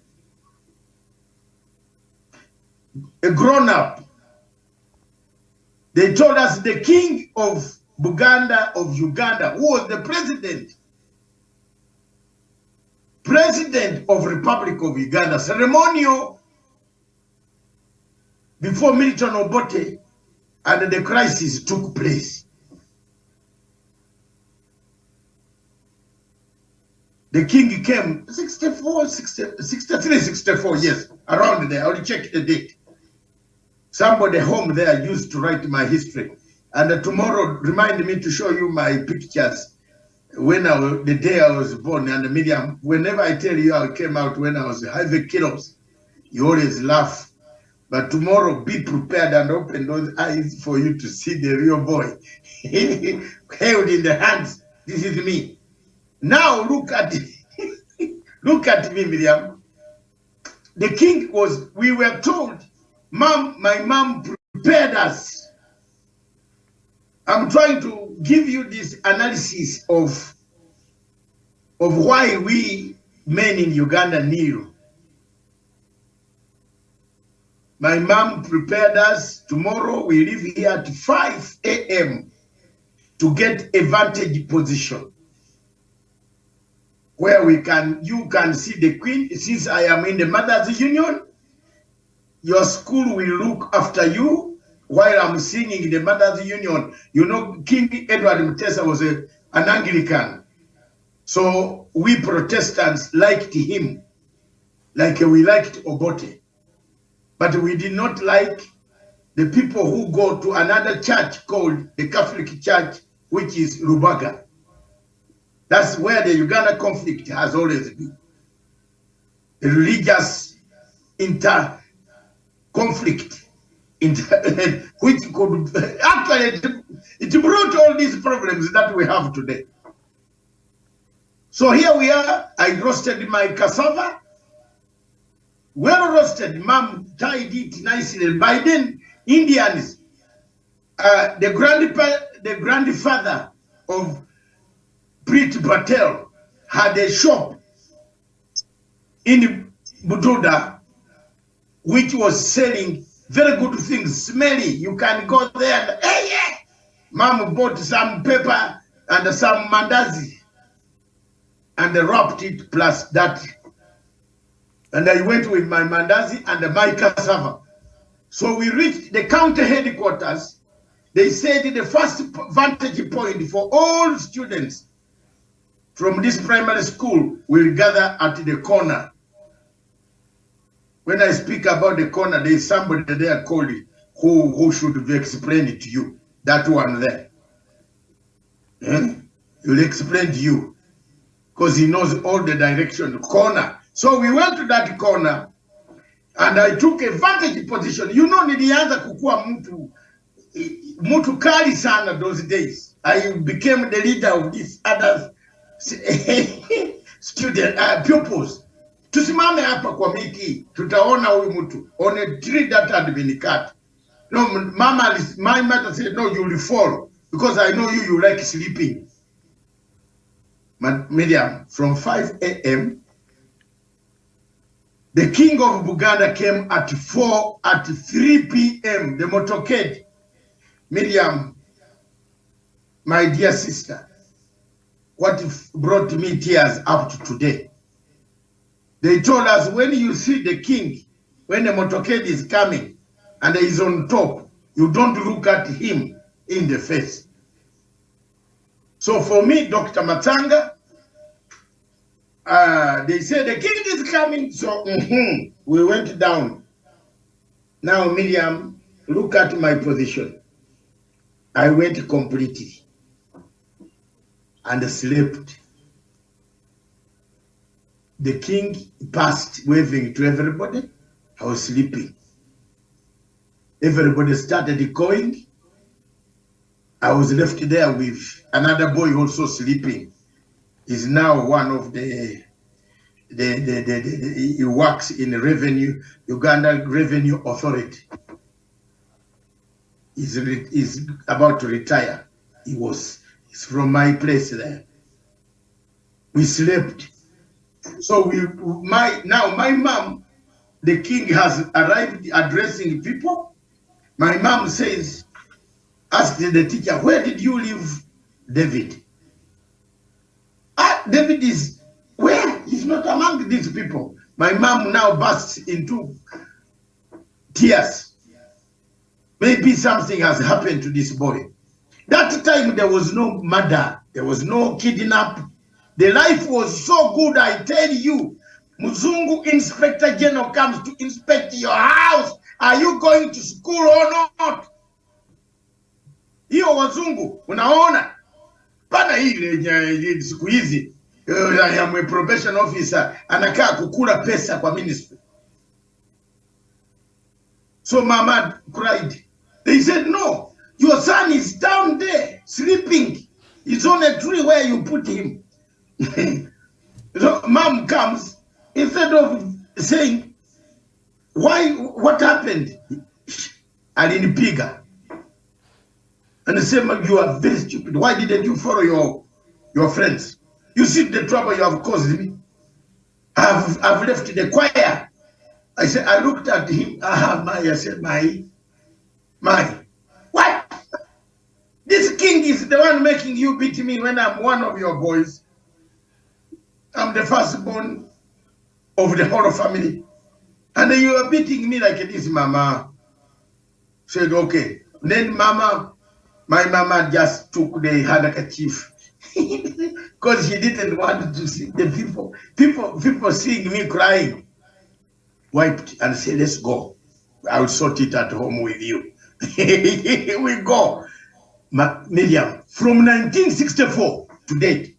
[SPEAKER 2] A grown-up. They told us the king of Buganda, of Uganda, who was the president of Republic of Uganda, ceremonial before Milton Obote and the crisis took place. The king came 64, 60, 63, 64, yes, around there. I'll check the date. Somebody home there used to write my history. And tomorrow, remind me to show you my pictures when the day I was born. And Miriam, whenever I tell you I came out when I was 100 kilos, you always laugh. But tomorrow, be prepared and open those eyes for you to see the real boy. Held in the hands. This is me. Now look at look at me, Miriam. The king was, we were told, my mom prepared us. I'm trying to give you this analysis of why we men in Uganda kneel. My mom prepared us. Tomorrow we leave here at 5 a.m. to get a vantage position where you can see the queen. Since I am in the Mothers Union, your school will look after you while I'm singing in the Mothers Union. You know, King Edward Mutesa was an Anglican. So we Protestants liked him like we liked Obote. But we did not like the people who go to another church called the Catholic Church, which is Rubaga. That's where the Uganda conflict has always been. The religious conflict, which could actually, it brought all these problems that we have today. So here we are. I roasted my cassava, well roasted. Mom tied it nicely. By then, Indians, the grandfather of Prit Patel had a shop in Bududa, which was selling very good things, smelly. You can go there and, hey, yeah. Mom bought some pepper and some mandazi and wrapped it plus that. And I went with my mandazi and my cassava. So we reached the county headquarters. They said the first vantage point for all students from this primary school will gather at the corner. When I speak about the corner, there is somebody there called who should explain it to you. That one there. He'll explain to you because he knows all the direction, the corner. So we went to that corner and I took a vantage position. You know, nilianza kukua mtu kali sana those days. I became the leader of these other pupils. Tusimame hapa kwa miti, tutaona huyu mtu on a tree that had been cut. No, my mother said, no, you will fall because I know you like sleeping. Miriam, from 5 a.m., the king of Buganda came at 3 p.m., the motorcade. Miriam, my dear sister, what brought me tears up to today? They told us when you see the king, when the motorcade is coming and he's on top, you don't look at him in the face. So for me, Dr. Matanga, they said the king is coming. So we went down. Now, Miriam, look at my position. I went completely and slept. The king passed waving to everybody. I was sleeping. Everybody started going. I was left there with another boy also sleeping. He's now one of he works in Uganda Revenue Authority. He's about to retire. He's from my place there. We slept. So my mom, the king has arrived addressing people. My mom says, asked the teacher, where did you leave David? David is where? He's not among these people. My mom now bursts into tears. Maybe something has happened to this boy. That time there was no murder, there was no kidnap, The life was so good, I tell you. Mzungu Inspector General comes to inspect your house. Are you going to school or not? Hiyo wazungu, unaona? Pana hii siku hizi, I am a probation officer, anakaa kukula pesa kwa ministry. So Mama cried. They said, no, your son is down there, sleeping. He's on a tree where you put him. So Mom comes, instead of saying, why, what happened? Alinipiga. And they said, you are very stupid. Why didn't you follow your friends? You see the trouble you have caused me. I've left the choir. I said, I looked at him. I said, my. What? This king is the one making you beat me when I'm one of your boys. I'm the firstborn of the whole family. And then you are beating me like this, Mama. Said, okay. Then my mama just took the handkerchief because she didn't want to see the people seeing me crying. Wiped and said, let's go. I'll sort it at home with you. We go. Miriam, from 1964 to date,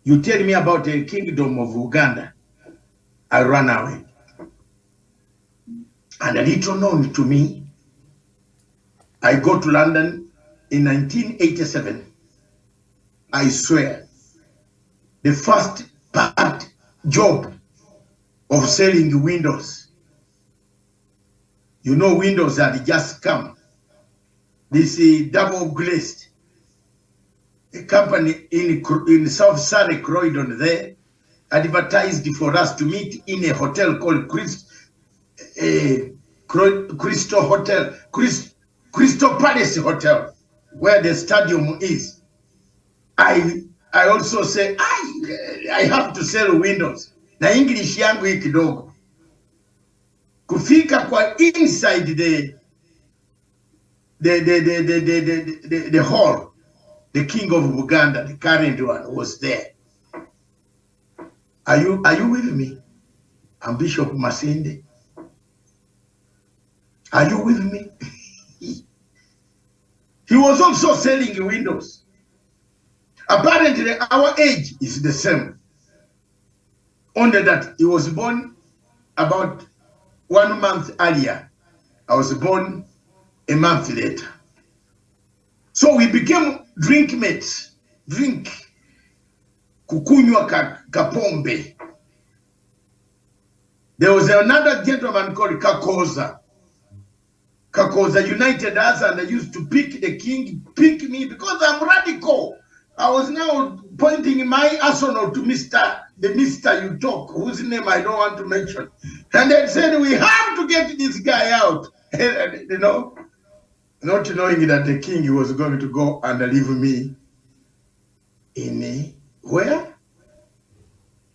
[SPEAKER 2] you tell me about the kingdom of Uganda, I ran away. And a little known to me, I go to London in 1987. I swear, the first part job of selling windows. You know, windows had just come. This is double glazed. A company in South Surrey, Croydon there, advertised for us to meet in a hotel called Crystal Hotel, Crystal Palace Hotel, where the stadium is. I also say, I have to sell windows. Na English yangu hii kidogo. Kufika kwa inside the hall, the king of Uganda, the current one, was there. Are you with me? I'm Bishop Masinde. Are you with me? He was also selling windows. Apparently, our age is the same. Only that he was born about 1 month earlier. I was born a month later. So we became drink mates. Drink. Kukunywa kapombe. There was another gentleman called Kakoza. Kakoza united us, and they used to pick the king, pick me because I'm radical. I was now pointing my arsenal to the Mr. you talk, whose name I don't want to mention. And they said, we have to get this guy out. You know, not knowing that the king was going to go and leave me in where?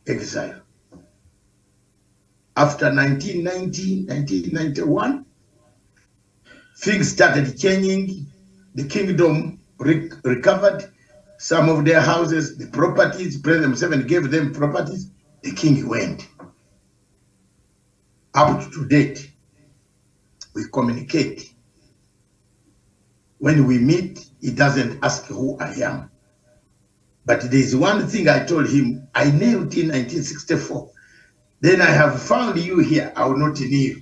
[SPEAKER 2] Exile. After 1990, 1991, things started changing. The kingdom recovered some of their houses, the properties. President Museveni gave them properties. The king went. Up to date, we communicate. When we meet, he doesn't ask who I am. But there's one thing I told him, I nailed in 1964. Then I have found you here, I will not kneel.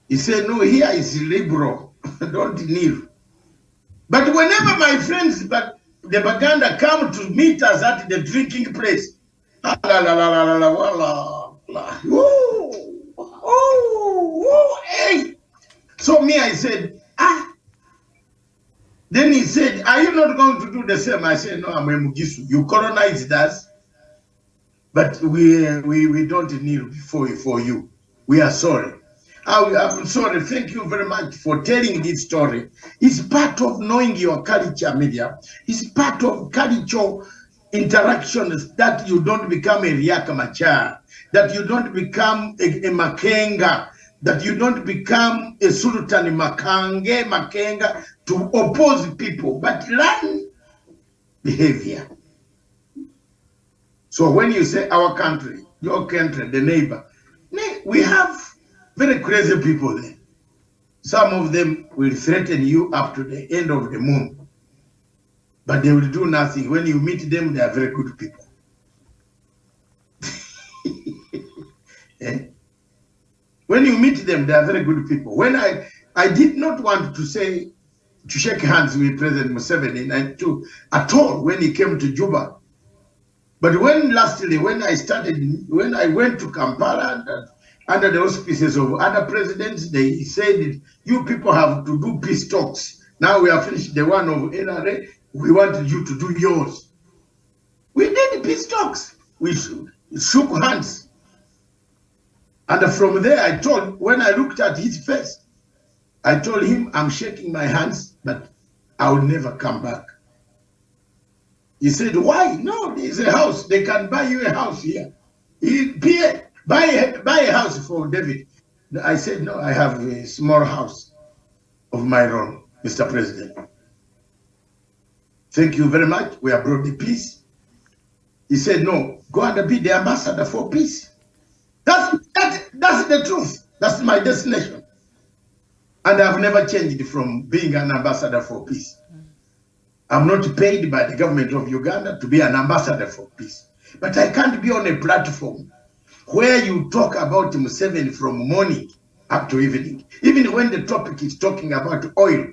[SPEAKER 2] He said, no, here is liberal, don't kneel. But whenever my friends, the Baganda come to meet us at the drinking place, hey. So me, I said, Then he said, are you not going to do the same? I said, no, I'm a Mugisu. You colonized us, but we don't kneel for you. We are sorry. I'm sorry. Thank you very much for telling this story. It's part of knowing your culture, media. It's part of cultural interactions that you don't become a Riaka Machar, that you don't become a Makenga, that you don't become a Sultan Makenga to oppose people, but learn behavior. So when you say our country, your country, the neighbor, we have very crazy people there. Some of them will threaten you up to the end of the moon, but they will do nothing. When you meet them, they are very good people. Eh? When you meet them, they are very good people. When I did not want to shake hands with President Museveni at all when he came to Juba. But lastly, when I went to Kampala under the auspices of other presidents, they said, you people have to do peace talks. Now we have finished the one of NRA, we want you to do yours. We did peace talks. We shook hands. And from there, when I looked at his face, I told him, I'm shaking my hands, but I will never come back. He said, why? No, there's a house. They can buy you a house here. Buy a house for David. I said, no, I have a small house of my own, Mr. President. Thank you very much. We have brought the peace. He said, no, go and be the ambassador for peace. That's the truth. That's my destination. And I've never changed from being an ambassador for peace. I'm not paid by the government of Uganda to be an ambassador for peace. But I can't be on a platform where you talk about Museveni from morning up to evening. Even when the topic is talking about oil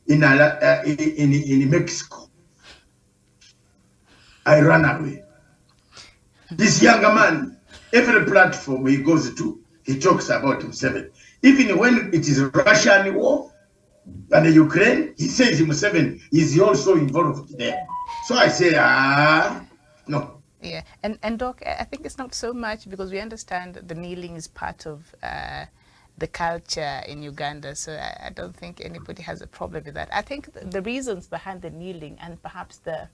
[SPEAKER 2] in Mexico, I run away. This younger man, every platform he goes to, he talks about Museveni. Even when it is Russian war and the Ukraine, he says Museveni is also involved there. So I say, no.
[SPEAKER 3] Yeah, and Doc, I think it's not so much because we understand that the kneeling is part of the culture in Uganda, so I don't think anybody has a problem with that. I think the reasons behind the kneeling and perhaps the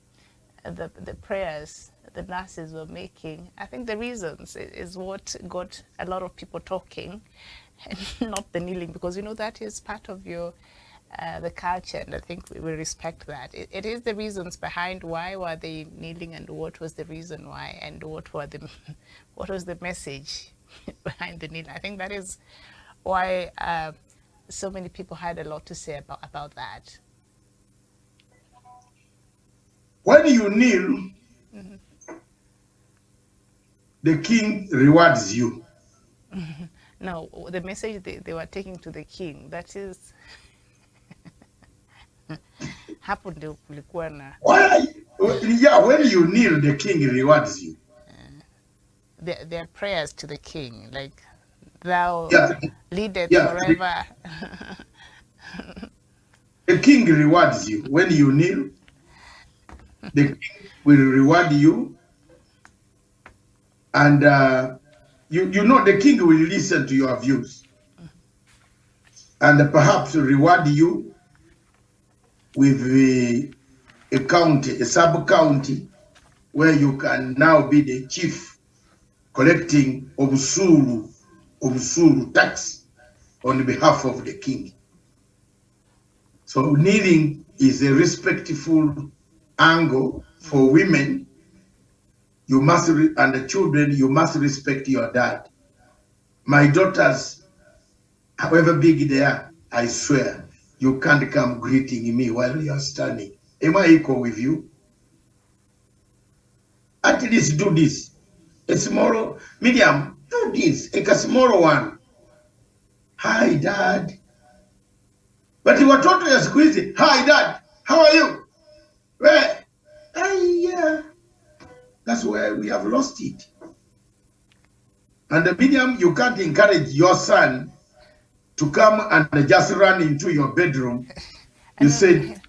[SPEAKER 3] prayers the nurses were making, I think the reasons is what got a lot of people talking, and not the kneeling, because that is part of your the culture, and I think we respect that. It is the reasons behind why were they kneeling, and what was the reason why, and what was the message behind the kneeling. I think that is why so many people had a lot to say about that.
[SPEAKER 2] When you kneel, the king rewards you.
[SPEAKER 3] No, the message they were taking to the king, that is hapo ndio kulikuwa na
[SPEAKER 2] when you kneel, the king rewards you.
[SPEAKER 3] Their prayers to the king, like thou leadeth forever.
[SPEAKER 2] The king rewards you. When you kneel, the king will reward you. And the king will listen to your views and perhaps reward you with a county, a sub-county, where you can now be the chief collecting obusuru tax on behalf of the king. So kneeling is a respectful angle for women. You must, and the children, you must respect your dad. My daughters, however big they are, I swear, you can't come greeting me while you're standing. Am I equal with you? At least do this. A small, medium, do this. A small one. Hi, Dad. But you were totally squeezing. Hi, Dad. How are you? Where? Yeah. That's where we have lost it. And the medium, you can't encourage your son to come and just run into your bedroom. You said,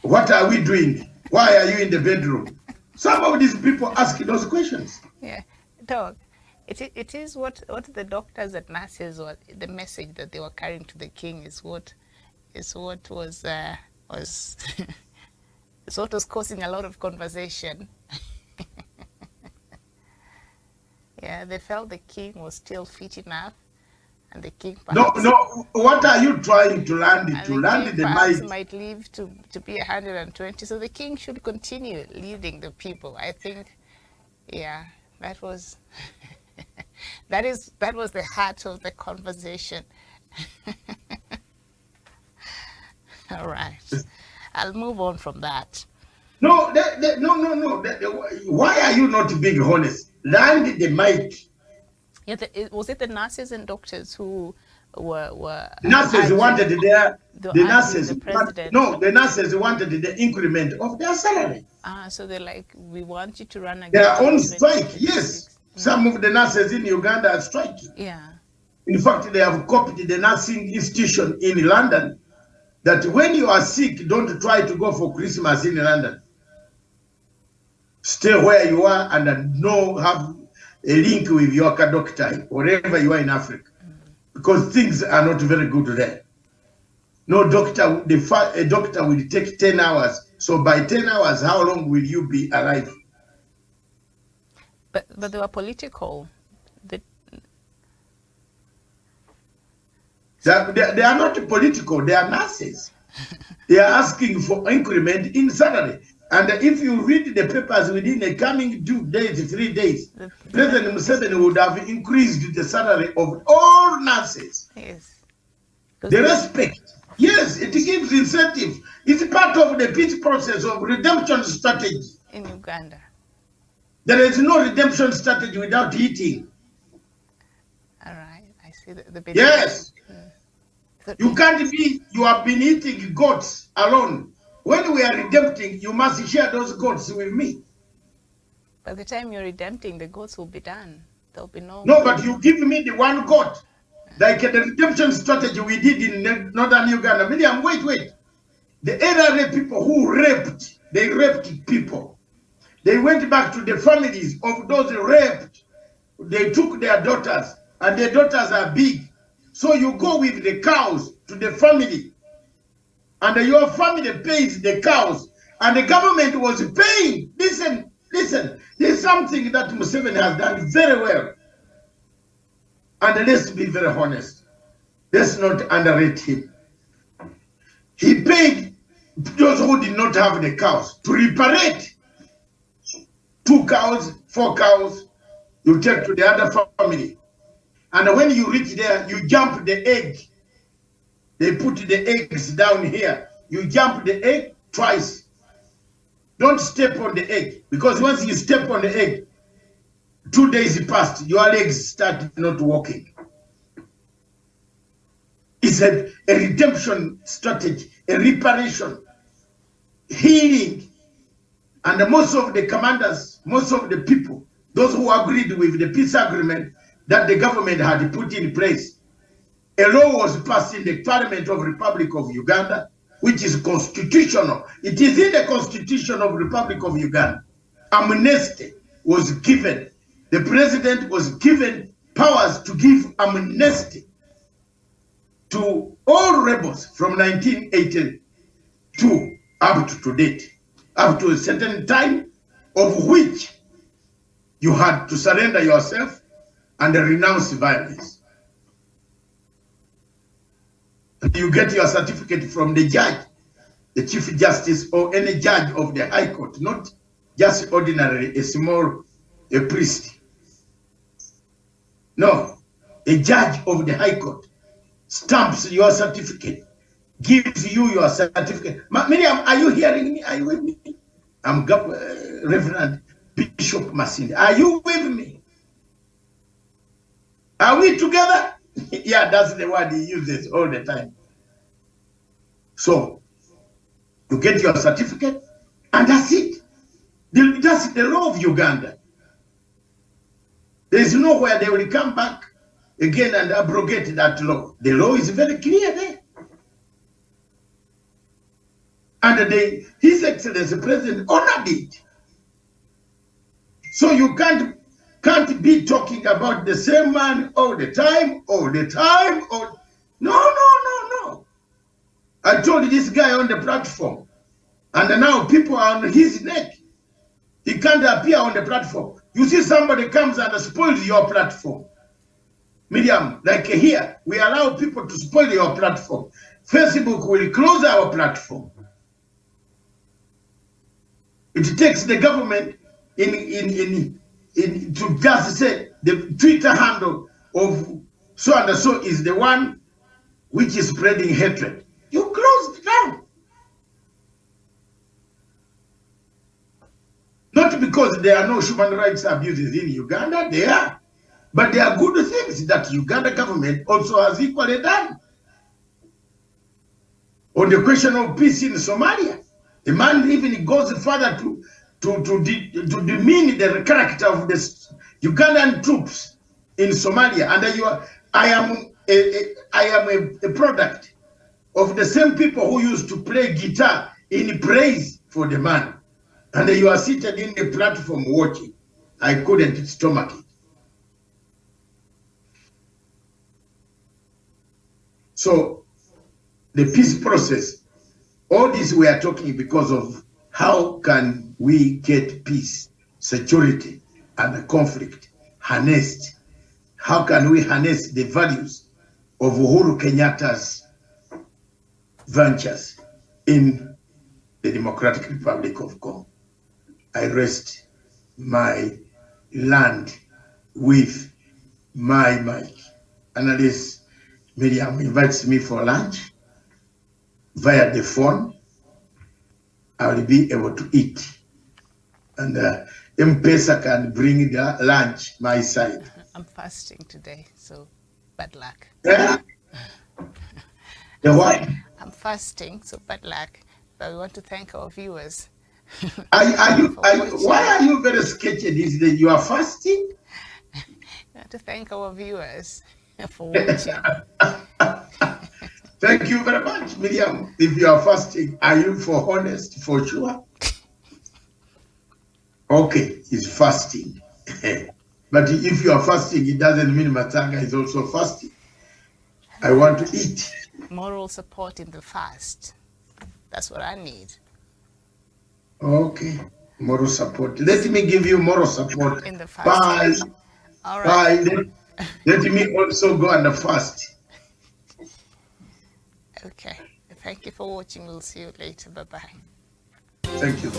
[SPEAKER 2] what are we doing? Why are you in the bedroom? Some of these people ask those questions.
[SPEAKER 3] Yeah, Doc, it is what the doctors and nurses, or the message that they were carrying to the king is what was is what was causing a lot of conversation. Yeah, they felt the king was still fit enough, and the king perhaps...
[SPEAKER 2] No, what are you trying to land it? To land the
[SPEAKER 3] might live to be 120, so the king should continue leading the people. I think Yeah, that was that was the heart of the conversation. All right, I'll move on from that.
[SPEAKER 2] No, no. Why are you not being honest? Land the mic.
[SPEAKER 3] Yeah, was it the nurses and doctors who were
[SPEAKER 2] Nurses wanted
[SPEAKER 3] urging
[SPEAKER 2] the nurses
[SPEAKER 3] the president?
[SPEAKER 2] no, the nurses wanted the increment of their salary.
[SPEAKER 3] So they're like, we want you to run
[SPEAKER 2] They
[SPEAKER 3] again
[SPEAKER 2] are
[SPEAKER 3] in
[SPEAKER 2] on strike. Yes,
[SPEAKER 3] 2026.
[SPEAKER 2] some of the nurses in Uganda are striking.
[SPEAKER 3] Yeah.
[SPEAKER 2] In fact, they have copied the nursing institution in London that when you are sick, don't try to go for Christmas in London. Stay where you are and have a link with your doctor wherever you are in Africa, because things are not very good there. No doctor, a doctor will take 10 hours. So by 10 hours, how long will you be alive?
[SPEAKER 3] But they were political.
[SPEAKER 2] They are not political, they are nurses. They are asking for increment in salary. And if you read the papers within the coming 2 days, 3 days, President Museveni would have increased the salary of all nurses.
[SPEAKER 3] Yes.
[SPEAKER 2] The respect. Yes, it gives incentive. It's part of the peace process of redemption strategy.
[SPEAKER 3] In Uganda.
[SPEAKER 2] There is no redemption strategy without eating.
[SPEAKER 3] All right, I see the
[SPEAKER 2] Yes. You can't be, you have been eating goats alone. When we are redempting, you must share those goats with me.
[SPEAKER 3] By the time you're redempting, the goats will be done. There'll be no.
[SPEAKER 2] No, but you give me the one goat. Like the redemption strategy we did in northern Uganda. Miriam, wait. The LRA people who they raped people. They went back to the families of those raped. They took their daughters, and their daughters are big. So you go with the cows to the family, and your family pays the cows, and the government was paying. Listen, there's something that Museveni has done very well. And let's be very honest. Let's not underrate him. He paid those who did not have the cows to reparate. 2 cows, 4 cows, you take to the other family. And when you reach there, you jump the egg. They put the eggs down here. You jump the egg twice. Don't step on the egg, because once you step on the egg, 2 days passed, your legs start not working. It's a redemption strategy, a reparation, healing. And most of the commanders, most of the people, those who agreed with the peace agreement that the government had put in place, a law was passed in the Parliament of Republic of Uganda, which is constitutional. It is in the Constitution of Republic of Uganda. Amnesty was given. The president was given powers to give amnesty to all rebels from 1982 up to date, up to a certain time of which you had to surrender yourself and renounce violence. You get your certificate from the judge, the Chief Justice, or any judge of the High Court, not just ordinarily a priest. No, a judge of the High Court stamps your certificate, gives you your certificate. Miriam, are you hearing me? Are you with me? I'm Reverend Bishop Masinde. Are you with me? Are we together? Yeah, that's the word he uses all the time. So, you get your certificate, and that's it. That's the law of Uganda. There's nowhere they will come back again and abrogate that law. The law is very clear there. And His Excellency President honored it. So you can't be talking about the same man all the time. No. I told this guy on the platform, and now people are on his neck. He can't appear on the platform. You see somebody comes and spoils your platform. Miriam, like here, we allow people to spoil your platform. Facebook will close our platform. It takes the government in to just say the Twitter handle of so and so is the one which is spreading hatred. You close it down. Not because there are no human rights abuses in Uganda, there are. But there are good things that Uganda government also has equally done. On the question of peace in Somalia, the man even goes further to demean the character of the Ugandan troops in Somalia. And I am a product of the same people who used to play guitar in praise for the man. And you are seated in the platform watching. I couldn't stomach it. So the peace process, all this we are talking because of how can we get peace, security, and conflict harnessed. How can we harness the values of Uhuru Kenyatta's ventures in the Democratic Republic of Congo? I rest my land with my mic. Analyst Miriam invites me for lunch via the phone. I will be able to eat. And M-Pesa can bring the lunch my side.
[SPEAKER 3] I'm fasting today, so bad luck.
[SPEAKER 2] Yeah? The what?
[SPEAKER 3] I'm fasting, so bad luck. But we want to thank our viewers.
[SPEAKER 2] Why are you very sketchy these days? You are fasting?
[SPEAKER 3] We want to thank our viewers for watching.
[SPEAKER 2] Thank you very much, Miriam. If you are fasting, are you for honest, for sure? Okay, he's fasting. But if you are fasting, it doesn't mean Matanga is also fasting. I want to eat.
[SPEAKER 3] Moral support in the fast. That's what I need.
[SPEAKER 2] Okay, moral support. Let me give you moral support.
[SPEAKER 3] In the fast.
[SPEAKER 2] Bye.
[SPEAKER 3] All right.
[SPEAKER 2] Bye. Let me also go on the fast.
[SPEAKER 3] Okay. Thank you for watching. We'll see you later. Bye-bye.
[SPEAKER 2] Thank you.